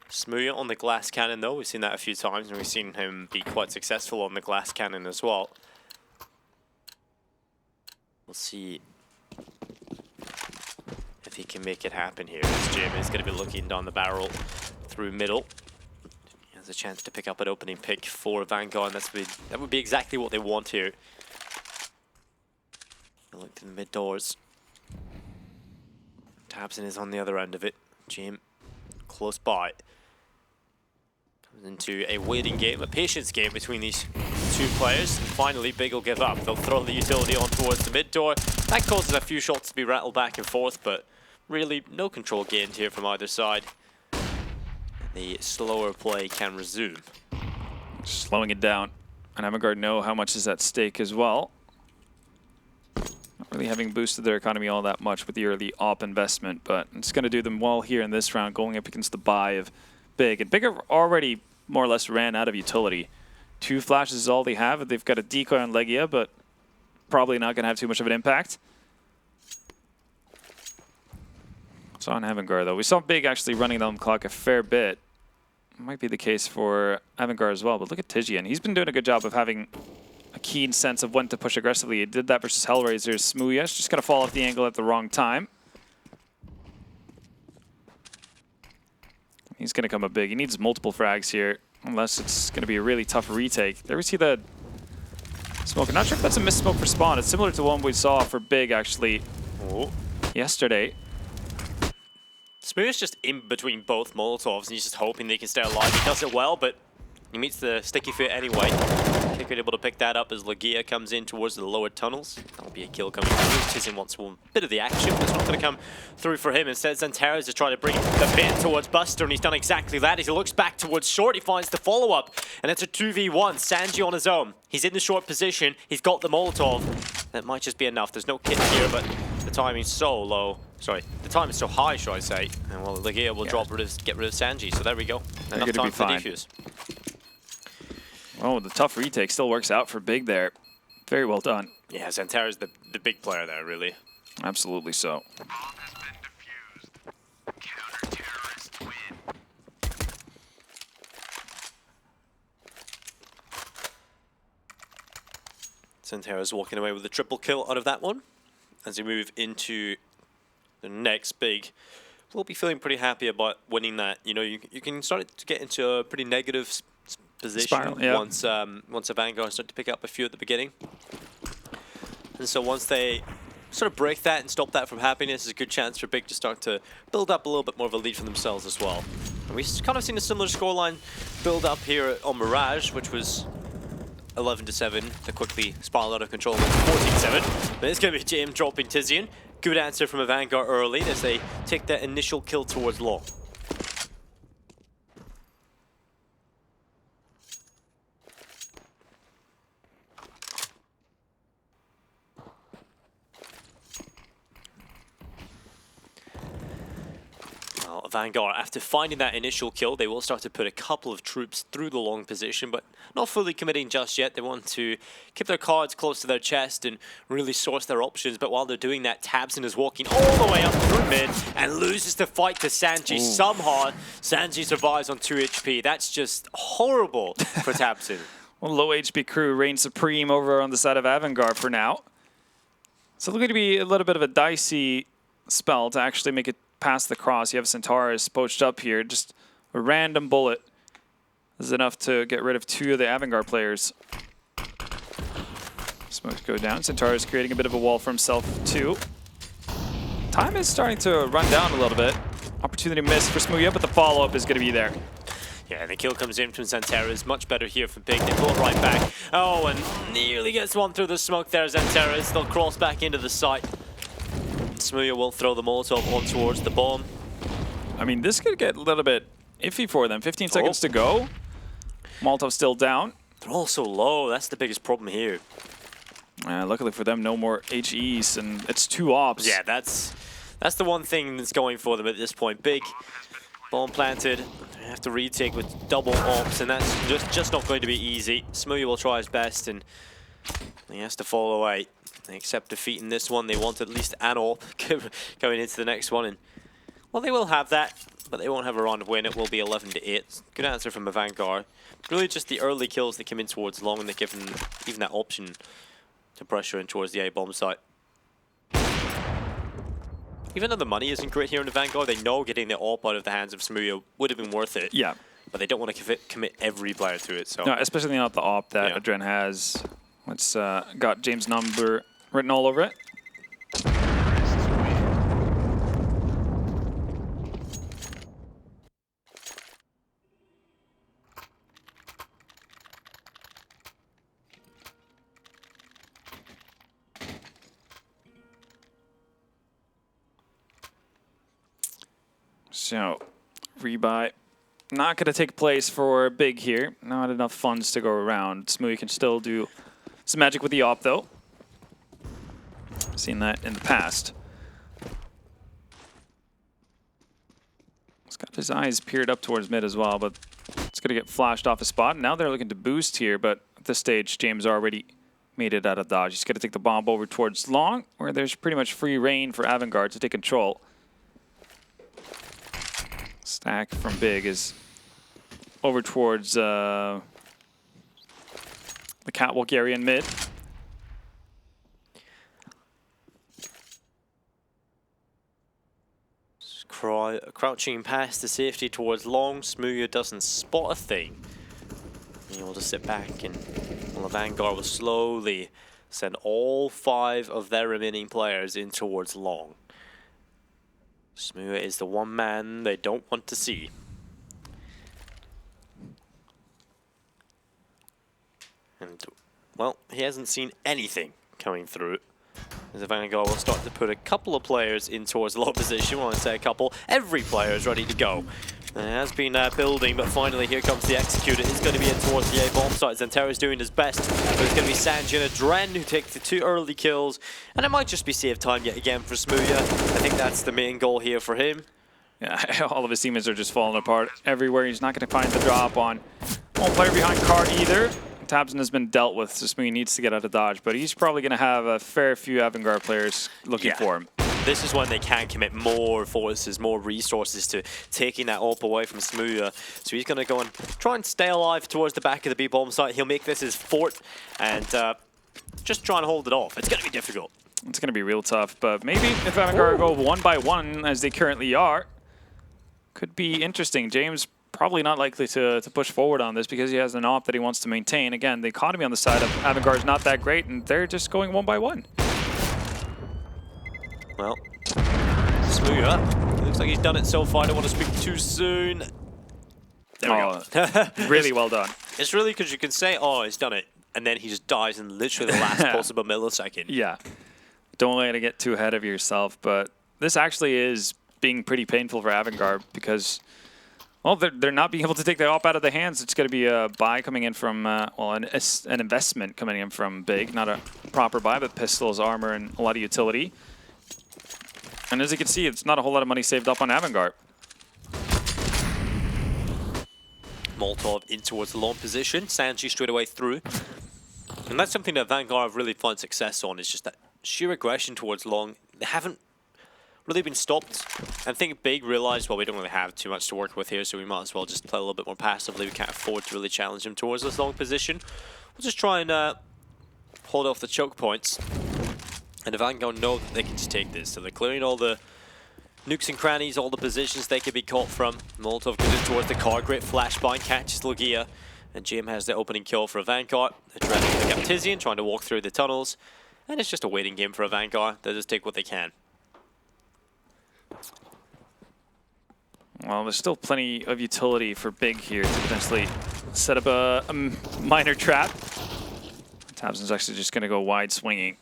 Smuya on the glass cannon, though. We've seen that a few times, and we've seen him be quite successful on the glass cannon as well. We'll see if he can make it happen here. As Jim is going to be looking down the barrel through middle. He has a chance to pick up an opening pick for AVANGAR, and that would be exactly what they want here. Look to the mid doors. Tabson is on the other end of it. Jim close by. Comes into a waiting game, a patience game between these 2 players. And finally, Big will give up. They'll throw the utility on towards the mid door. That causes a few shots to be rattled back and forth, but really no control gained here from either side. The slower play can resume. Slowing it down. And AVANGAR know how much is at stake as well. Not really having boosted their economy all that much with the early op investment, but it's going to do them well here in this round, going up against the buy of Big. And Big have already more or less ran out of utility. 2 flashes is all they have. They've got a decoy on Lagia, but probably not going to have too much of an impact. It's on AVANGAR, though. We saw Big actually running down the clock a fair bit. Might be the case for AVANGAR as well, but look at Tizian. He's been doing a good job of having a keen sense of when to push aggressively. He did that versus Hellraiser. Smuya's just going to fall off the angle at the wrong time. He's going to come up big. He needs multiple frags here, unless it's going to be a really tough retake. There we see the smoke. I'm not sure if that's a missed smoke for spawn. It's similar to one we saw for Big, actually. Oh. yesterday. Smooth's just in between both Molotovs, and he's just hoping they can stay alive. He does it well, but he meets the sticky foot anyway. Kicker able to pick that up as Lagia comes in towards the lower tunnels. That'll be a kill coming through. Tizian wants one bit of the action, but it's not going to come through for him. Instead, Xantares is trying to bring the pin towards Buster, and he's done exactly that. As he looks back towards short, he finds the follow-up, and it's a 2v1. Sanji on his own. He's in the short position. He's got the Molotov. That might just be enough. There's no kit here, but the timing's so low. Sorry, the time is so high, should I say. And well, Lagia will get rid of Sanji, so there we go. Enough time for defuse. Oh, the tough retake still works out for Big there. Very well done. Yeah, Xantare's the big player there, really. Absolutely so. Xantare's walking away with a triple kill out of that one. As we move into the next Big, we'll be feeling pretty happy about winning that. You know, you can start to get into a pretty negative position spiral, yeah. once AVANGAR start to pick up a few at the beginning. And so once they sort of break that and stop that from happening, it's a good chance for Big to start to build up a little bit more of a lead for themselves as well. And we've kind of seen a similar scoreline build up here on Mirage, which was 11-7 that quickly spiraled out of control with 14-7. But it's going to be JM dropping Tizian. Good answer from AVANGAR early as they take that initial kill towards long. AVANGAR, after finding that initial kill, they will start to put a couple of troops through the long position, but not fully committing just yet. They want to keep their cards close to their chest and really source their options, but while they're doing that, Tabson is walking all the way up through mid and loses the fight to Sanji. Somehow, Sanji survives on 2 HP. That's just horrible for Tabson. Well, low HP crew reigns supreme over on the side of AVANGAR for now. So looking to be a little bit of a dicey spell to actually make it past the cross. You have Xantares poached up here. Just a random bullet is enough to get rid of 2 of the AVANGAR players. Smokes go down. Xantares creating a bit of a wall for himself too. Time is starting to run down a little bit. Opportunity missed for Smooya, but the follow-up is going to be there. Yeah, the kill comes in from Xantares. Much better here for Big. They pull it right back. Oh, and nearly gets one through the smoke there, Xantares. They'll cross back into the site. Smooya will throw the Molotov on towards the bomb. I mean, this could get a little bit iffy for them. 15 seconds to go. Molotov still down. They're all so low. That's the biggest problem here. Luckily for them, no more HEs, and it's 2 ops. Yeah, that's the one thing that's going for them at this point. Big bomb planted. They have to retake with double ops, and that's just not going to be easy. Smooya will try his best, and he has to fall away. They accept defeat in this one. They want at least an AWP going into the next one. And well, they will have that, but they won't have a round win. It will be 11-8. Good answer from AVANGAR. Really just the early kills that came in towards long, and they give them even that option to pressure in towards the A-bomb site. Even though the money isn't great here in AVANGAR, they know getting the AWP out of the hands of Smooya would have been worth it. Yeah. But they don't want to commit every player to it. So. No, especially not the AWP that Adren has. It's got James' number written all over it. So, rebuy. Not going to take place for Big here. Not enough funds to go around. Smoothie can still do some magic with the AWP, though. Seen that in the past. He's got his eyes peered up towards mid as well, but it's going to get flashed off a spot. Now they're looking to boost here, but at this stage, James already made it out of dodge. He's going to take the bomb over towards long, where there's pretty much free reign for AVANGAR to take control. Stack from Big is over towards the catwalk area in mid. Crouching past the safety towards long. Smooya doesn't spot a thing. He will just sit back, and well, AVANGAR will slowly send all 5 of their remaining players in towards long. Smooya is the one man they don't want to see. And, well, he hasn't seen anything coming through. As AVANGAR will start to put a couple of players in towards the low position. When I say a couple, every player is ready to go. And it has been building, but finally here comes the Executor. He's going to be in towards the A-bomb site. Zentera's doing his best, but it's going to be Sanji and Dren who take the 2 early kills. And it might just be save time yet again for Smooya. I think that's the main goal here for him. Yeah, all of his teammates are just falling apart everywhere. He's not going to find the drop on one player behind card either. Tabson has been dealt with, so Smooya needs to get out of dodge, but he's probably going to have a fair few AVANGAR players looking for him. This is when they can commit more forces, more resources to taking that AWP away from Smooya. So he's going to go and try and stay alive towards the back of the B-bomb site. He'll make this his fort and just try and hold it off. It's going to be difficult. It's going to be real tough, but maybe if AVANGAR go 1 by 1 as they currently are, could be interesting. James probably not likely to push forward on this because he has an AWP that he wants to maintain. Again, the economy on the side of AVANGAR is not that great, and they're just going 1 by 1. Well, Smooya, looks like he's done it so far. I don't want to speak too soon. There we go. Really well done. It's really because you can say, oh, he's done it, and then he just dies in literally the last possible millisecond. Yeah. Don't let it get too ahead of yourself, but this actually is being pretty painful for AVANGAR because, well, they're not being able to take the AWP out of the hands. It's going to be a buy coming in from, well, an investment coming in from Big. Not a proper buy, but pistols, armor, and a lot of utility. And as you can see, it's not a whole lot of money saved up on AVANGAR. Molotov in towards the long position. Sanji straight away through. And that's something that AVANGAR have really found success on, is just that sheer aggression towards long. They haven't really been stopped. I think Big realized, well, we don't really have too much to work with here, so we might as well just play a little bit more passively. We can't afford to really challenge him towards this long position. We'll just try and hold off the choke points. And AVANGAR know that they can just take this. So they're clearing all the nooks and crannies, all the positions they could be caught from. Molotov goes in towards the car. Great flashbang, catches Logia. And Jim has the opening kill for AVANGAR. They're trying to pick up Tizian, trying to walk through the tunnels. And it's just a waiting game for AVANGAR. They'll just take what they can. Well, there's still plenty of utility for Big here to potentially set up a minor trap. Tabson's actually just going to go wide swinging.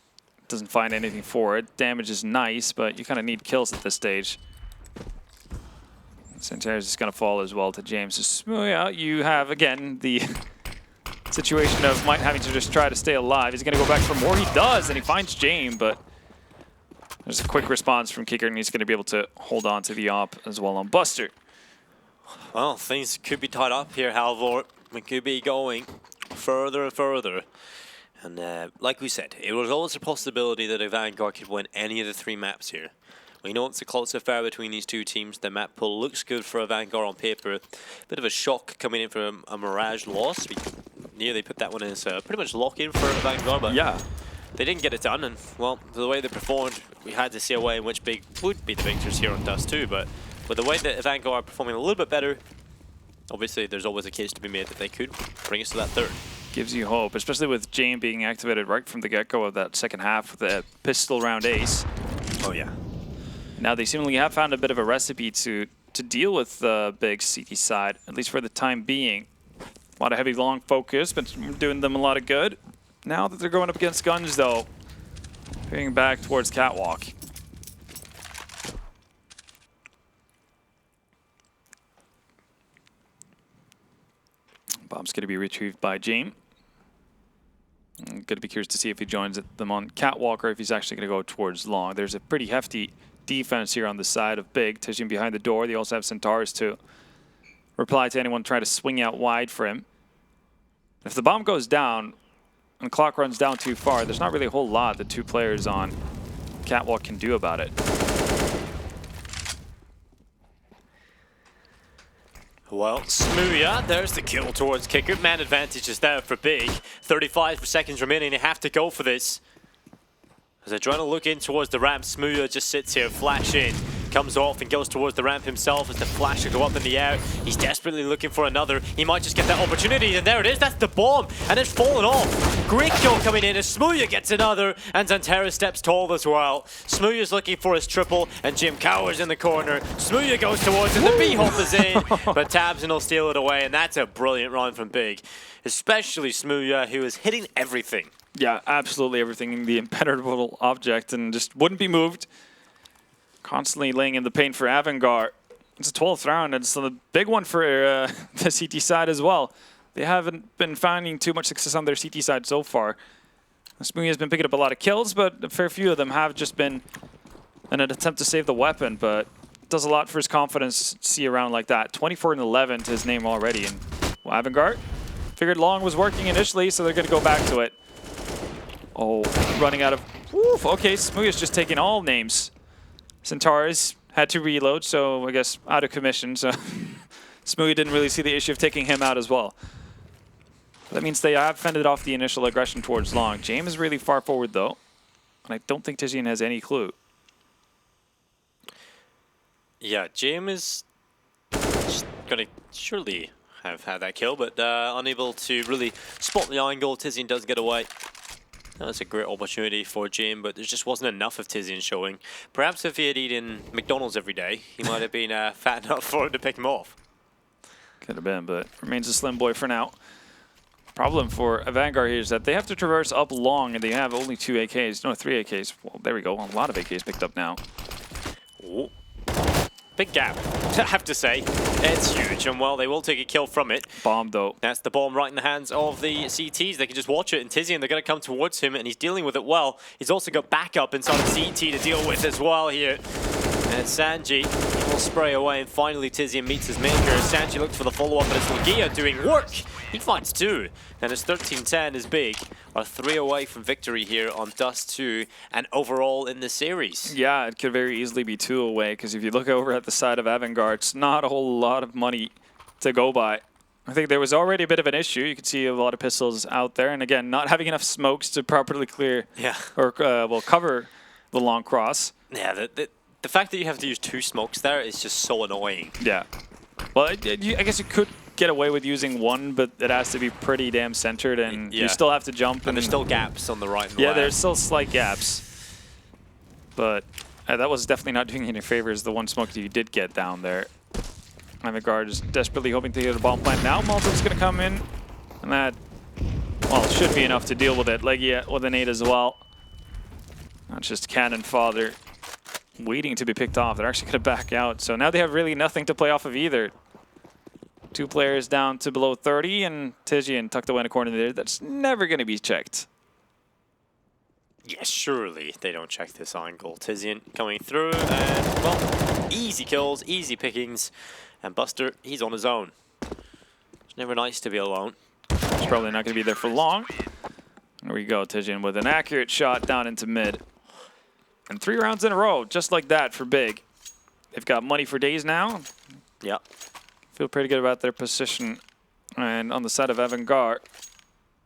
Doesn't find anything for it. Damage is nice, but you kind of need kills at this stage. Santerra's just going to fall as well to James. So, Smooya, you have, again, the situation of having to just try to stay alive. He's going to go back for more. He does, and he finds James, but there's a quick response from Kicker, and he's going to be able to hold on to the AWP as well on Buster. Well, things could be tied up here, Halvor. We could be going further and further. And like we said, it was always a possibility that AVANGAR could win any of the 3 maps here. We know it's a close affair between these 2 teams. The map pool looks good for AVANGAR on paper. Bit of a shock coming in from a Mirage loss. They put that one in as pretty much lock-in for AVANGAR, but yeah, they didn't get it done. And, well, the way they performed, we had to see a way in which Big would be the victors here on Dust 2. But with the way that AVANGAR are performing a little bit better, obviously there's always a case to be made that they could bring us to that 3rd. Gives you hope, especially with Jane being activated right from the get-go of that second half with the pistol round ace. Oh, yeah. Now they seemingly have found a bit of a recipe to deal with the Big CT side, at least for the time being. A lot of heavy long focus, but doing them a lot of good. Now that they're going up against guns, though, heading back towards Catwalk. Bomb's going to be retrieved by James. I'm going to be curious to see if he joins them on Catwalk or if he's actually going to go towards long. There's a pretty hefty defense here on the side of Big. Tizian behind the door. They also have Centaurus to reply to anyone trying to swing out wide for him. If the bomb goes down and the clock runs down too far, there's not really a whole lot the 2 players on Catwalk can do about it. Well, Smooya, there's the kill towards Kicker. Man advantage is there for Big. 35 seconds remaining, they have to go for this. As they're trying to look in towards the ramp, Smooya just sits here, flash in. comes off and goes towards the ramp himself as the flash will go up in the air. He's desperately looking for another. He might just get that opportunity, and there it is. That's the bomb, and it's fallen off. Great kill coming in as Smooya gets another, and Zantera steps tall as well. Smooya's looking for his triple, and Jim cowers in the corner. Smooya goes towards it, the B-hop is in, but Tabson will steal it away, and that's a brilliant run from Big. Especially Smooya, who is hitting everything. Yeah, absolutely everything, the impenetrable object, and just wouldn't be moved. Constantly laying in the paint for AVANGAR. It's a 12th round, and it's a big one for the CT side as well. They haven't been finding too much success on their CT side so far. Smooya has been picking up a lot of kills, but a fair few of them have just been an attempt to save the weapon, but does a lot for his confidence to see a round like that. 24 and 11 to his name already, and well, AVANGAR figured long was working initially, so they're going to go back to it. Oh, running out of... Oof, okay, Smooya's just taking all names. Centaurus had to reload, so I guess out of commission, so Smooya didn't really see the issue of taking him out as well. That means they have fended off the initial aggression towards long. James is really far forward, though, and I don't think Tizian has any clue. Yeah, James is going to surely have had that kill, but unable to really spot the angle. Tizian does get away. That's a great opportunity for Jim, but there just wasn't enough of Tizian showing. Perhaps if he had eaten McDonald's every day, he might have been fat enough for him to pick him off. Could have been, but remains a slim boy for now. Problem for AVANGAR here is that they have to traverse up long, and they have only 2 AKs. No, 3 AKs. Well, there we go. A lot of AKs picked up now. Ooh. Big gap, I have to say. It's huge, and well, they will take a kill from it. Bomb, though. That's the bomb right in the hands of the CTs. They can just watch it, and Tizian, they're going to come towards him, and he's dealing with it well. He's also got backup inside of CT to deal with as well here. And Sanji will spray away, and finally Tizian meets his maker. Sanji looked for the follow-up, but it's Legia doing work. He finds 2, and his 13-10 is Big. Are 3 away from victory here on Dust 2, and overall in the series. Yeah, it could very easily be 2 away, because if you look over at the side of AVANGAR, it's not a whole lot of money to go by. I think there was already a bit of an issue. You could see a lot of pistols out there, and again, not having enough smokes to properly clear or well, cover the long cross. Yeah, the fact that you have to use 2 smokes there is just so annoying. Yeah. Well, I guess you could get away with using 1, but it has to be pretty damn centered, and you still have to jump. And there's still gaps on the right and the left. Yeah, there's still slight gaps. But that was definitely not doing you any favors, the 1 smoke that you did get down there. AVANGAR is desperately hoping to get a bomb plant. Now Molotov's going to come in, and that, well, should be enough to deal with it. Legia with an 8 as well. Not just Cannon Father waiting to be picked off. They're actually going to back out. So now they have really nothing to play off of either. 2 players down to below 30, and Tizian tucked away in a corner there. That's never going to be checked. Yes, surely they don't check this angle. Tizian coming through, and, well, easy kills, easy pickings. And Buster, he's on his own. It's never nice to be alone. He's probably not going to be there for long. There we go, Tizian with an accurate shot down into mid. And 3 rounds in a row, just like that for Big. They've got money for days now. Yeah. Feel pretty good about their position. And on the side of AVANGAR,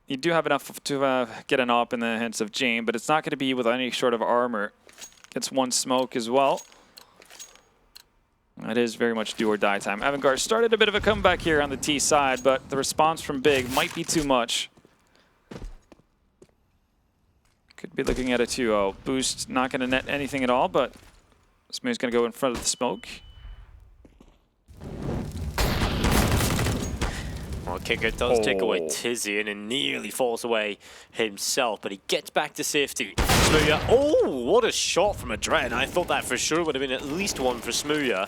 you do have enough to get an op in the hands of Jane, but it's not going to be with any sort of armor. Gets 1 smoke as well. It is very much do or die time. AVANGAR started a bit of a comeback here on the T side, but the response from Big might be too much. Could be looking at a 2-0. Boost not going to net anything at all, but Smooth's going to go in front of the smoke. Well, Kicker does take away Tizian and nearly falls away himself, but he gets back to safety. Smooya, oh, what a shot from Adren. I thought that for sure would have been at least 1 for Smooya.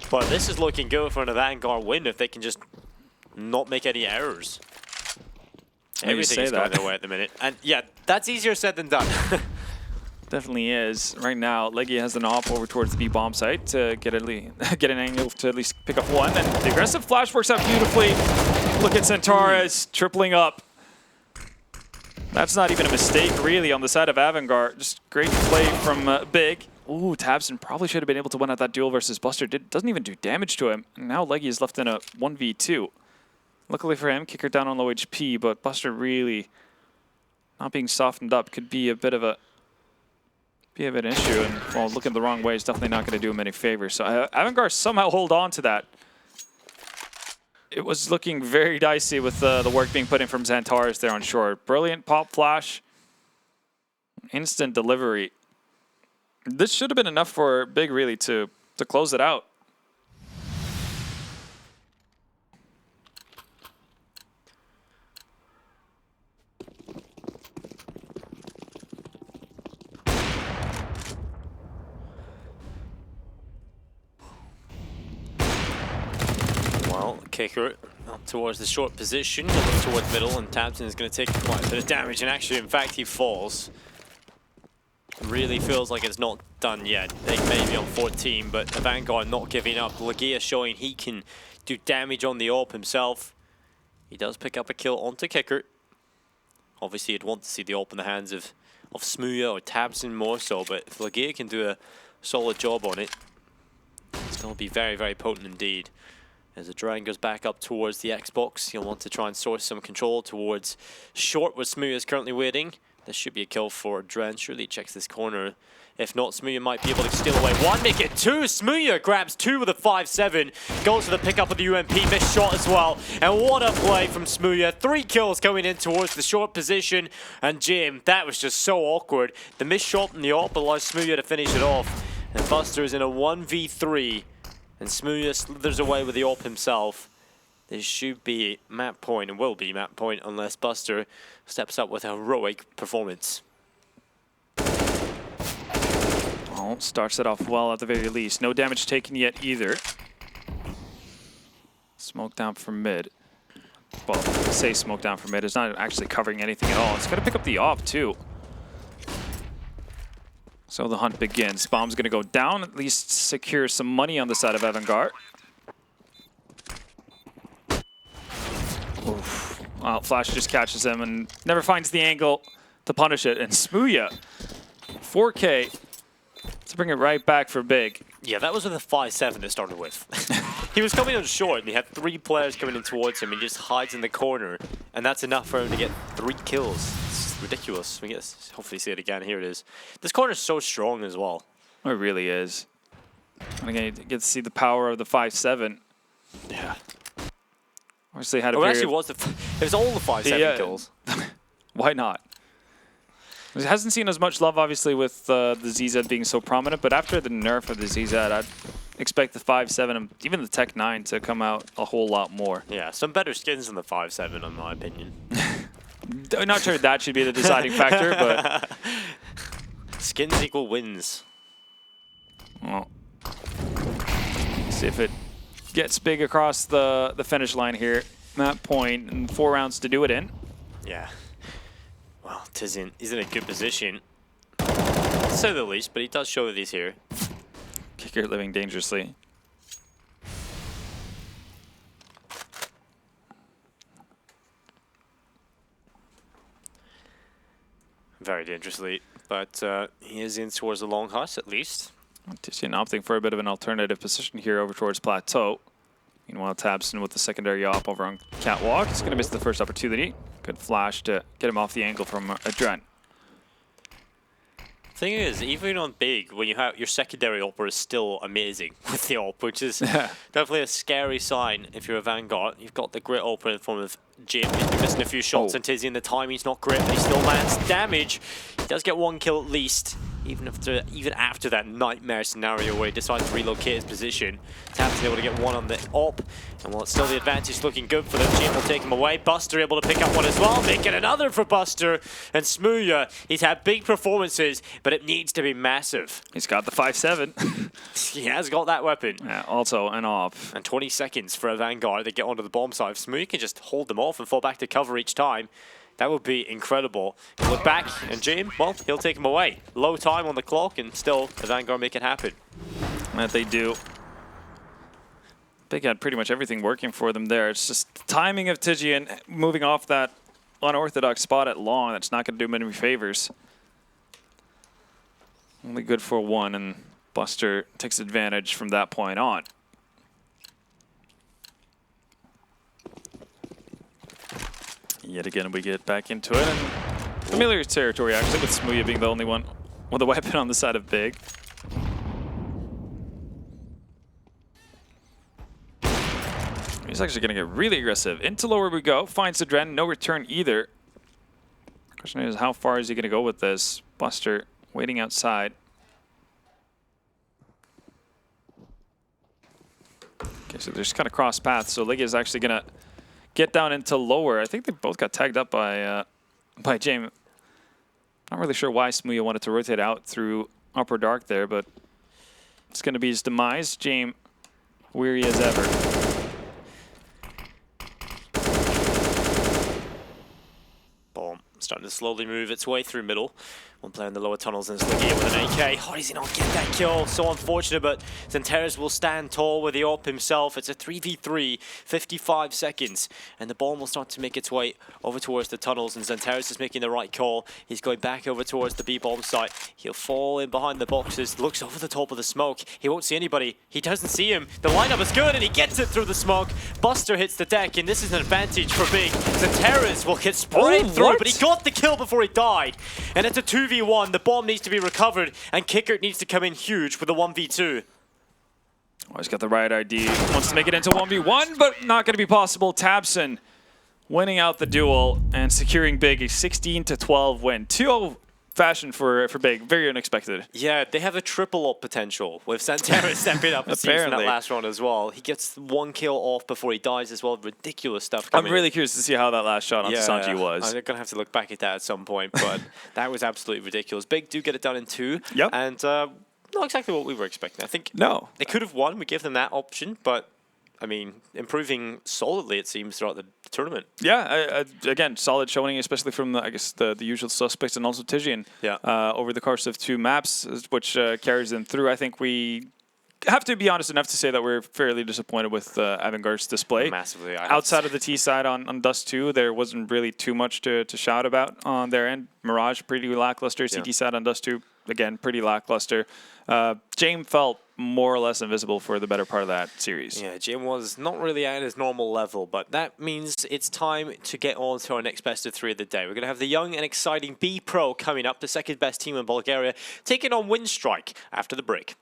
But this is looking good for an AVANGAR win if they can just not make any errors. Everything is going their way at the minute. And yeah, that's easier said than done. Definitely is. Right now, Legia has an op over towards the B-bomb site to get an angle to at least pick up 1. And the aggressive flash works out beautifully. Look at Centaurus tripling up. That's not even a mistake, really, on the side of AVANGAR. Just great play from Big. Ooh, Tabson probably should have been able to win out that duel versus Buster. Doesn't even do damage to him. And now Legia is left in a 1v2. Luckily for him, Kicker down on low HP, but Buster really not being softened up could be a bit of a be a bit of an issue. And, well, looking the wrong way is definitely not going to do him any favors. So AVANGAR somehow hold on to that. It was looking very dicey with the work being put in from Xantares there on short. Brilliant pop flash. Instant delivery. This should have been enough for Big, really, to close it out. Well, kicker up towards the short position, up towards middle, and Tabson is going to take quite a bit of damage. And actually, in fact, he falls. Really feels like it's not done yet. They may be on 14, but AVANGAR not giving up. Legia showing he can do damage on the AWP himself. He does pick up a kill onto kicker. Obviously, you'd want to see the AWP in the hands of Smooya or Tabson more so, but if Legia can do a solid job on it, it's going to be very, very potent indeed. As the Dragon goes back up towards the Xbox, he'll want to try and source some control towards short, where Smooya is currently waiting. This should be a kill for Dren. Surely he checks this corner. If not, Smooya might be able to steal away one, make it two. Smooya grabs two with a 5-7. Goes for the pickup of the UMP. Missed shot as well. And what a play from Smooya. 3 kills coming in towards the short position. And Jim, that was just so awkward. The missed shot in the AWP allows Smooya to finish it off. And Buster is in a 1v3. And Smooya slithers away with the AWP himself. This should be map point, and will be map point, unless Buster steps up with a heroic performance. Well, starts it off well at the very least. No damage taken yet either. Smoke down from mid. Well, I say smoke down from mid. It's not actually covering anything at all. It's going to pick up the AWP too. So the hunt begins. Bomb's going to go down, at least secure some money on the side of AVANGAR. Oof. Well, Flash just catches him and never finds the angle to punish it. And Smooya, 4K to bring it right back for Big. Yeah, that was with a 5-7 to start with. He was coming on short, and he had 3 players coming in towards him, and he just hides in the corner, and that's enough for him to get 3 kills. It's ridiculous. We get to hopefully see it again. Here it is. This corner is so strong as well. It really is. And again, you get to see the power of the 5-7. Yeah. Obviously had a it period. actually was it was all the 5-7 kills. Why not? It hasn't seen as much love, obviously, with the ZZ being so prominent, but after the nerf of the ZZ, I'd expect the 5-7 and even the Tech 9 to come out a whole lot more. Yeah, some better skins than the 5-7, in my opinion. I'm not sure that should be the deciding factor, but... Skins equal wins. Well, see if it gets Big across the finish line here. That point, and 4 rounds to do it in. Yeah. Well, Tizian, he's in a good position, to say the least, but he does show that he's here. Kicker living dangerously. Very dangerously, but he is in towards the long hut at least. Tizian opting for a bit of an alternative position here over towards Plateau. Meanwhile, Tabson with the secondary op over on Catwalk. He's going to miss the first opportunity. Good flash to get him off the angle from Adren. Thing is, even on Big, when you have your secondary opera is still amazing with the op, which is definitely a scary sign if you're a Vanguard. You've got the great opera in the form of Jim. He's missing a few shots, and Tizian, the timing's not great, but he still lands damage. He does get 1 kill at least, even after that nightmare scenario where he decides to relocate his position. Tab's able to get 1 on the op, and while it's still the advantage looking good for them, Jim will take him away. Buster able to pick up 1 as well, making another for Buster. And Smooya, he's had big performances, but it needs to be massive. He's got the 5-7. He has got that weapon. Yeah, also an off. And 20 seconds for a Vanguard to get onto the bomb side. If Smooya can just hold them off and fall back to cover each time, that would be incredible. He'll look back, and Jim, well, he'll take him away. Low time on the clock, and still the Vanguard make it happen. That they do. Big had pretty much everything working for them there. It's just the timing of Tizian moving off that unorthodox spot at long. That's not going to do many favors. Only good for 1, and Buster takes advantage from that point on. Yet again, we get back into it, and familiar territory actually, with Smooya being the only one with a weapon on the side of Big. He's actually going to get really aggressive. Into lower we go. Finds the Dren. No return either. Question is, how far is he going to go with this? Buster waiting outside. Okay, so they're just kind of cross paths. So Ligia is actually going to get down into lower. I think they both got tagged up by James. Not really sure why Smooya wanted to rotate out through upper dark there, but it's going to be his demise. James weary as ever. Starting to slowly move its way through middle. One player in the lower tunnels and it's Ligia with an AK. How does he not get that kill? So unfortunate, but Xanteres will stand tall with the AWP himself. It's a 3v3, 55 seconds, and the bomb will start to make its way over towards the tunnels, and Xanteres is making the right call. He's going back over towards the B-bomb site. He'll fall in behind the boxes, looks over the top of the smoke. He won't see anybody. He doesn't see him. The lineup is good, and he gets it through the smoke. Buster hits the deck, and this is an advantage for Big. Xanteres will get sprayed through, but he got the kill before he died. And it's a 2v1. The bomb needs to be recovered, and Kickert needs to come in huge with a 1v2. Oh, he's got the right ID. Wants to make it into 1v1, but not going to be possible. Tabson winning out the duel and securing Big a 16-12 win. 2-0 fashion for Big. Very unexpected. Yeah, they have a triple up potential with Xanteres stepping up and seeing that last round as well. He gets one kill off before he dies as well. Ridiculous stuff coming. I'm really curious to see how that last shot on Sanji was. I'm going to have to look back at that at some point, but that was absolutely ridiculous. Big do get it done in 2. Yep. And not exactly what we were expecting. I think they could have won. We gave them that option, but I mean, improving solidly, it seems, throughout the tournament. Yeah, again, solid showing, especially from, I guess, the usual suspects and also Tijian over the course of 2 maps, which carries them through. I think we have to be honest enough to say that we're fairly disappointed with AVANGAR's display. Massively. Outside of the T side on Dust 2, there wasn't really too much to shout about on their end. Mirage, pretty lackluster. CT side on Dust 2, again, pretty lackluster. James felt more or less invisible for the better part of that series. Yeah, Jim was not really at his normal level, but that means it's time to get on to our next best of 3 of the day. We're going to have the young and exciting B Pro coming up, the second best team in Bulgaria, taking on Windstrike after the break.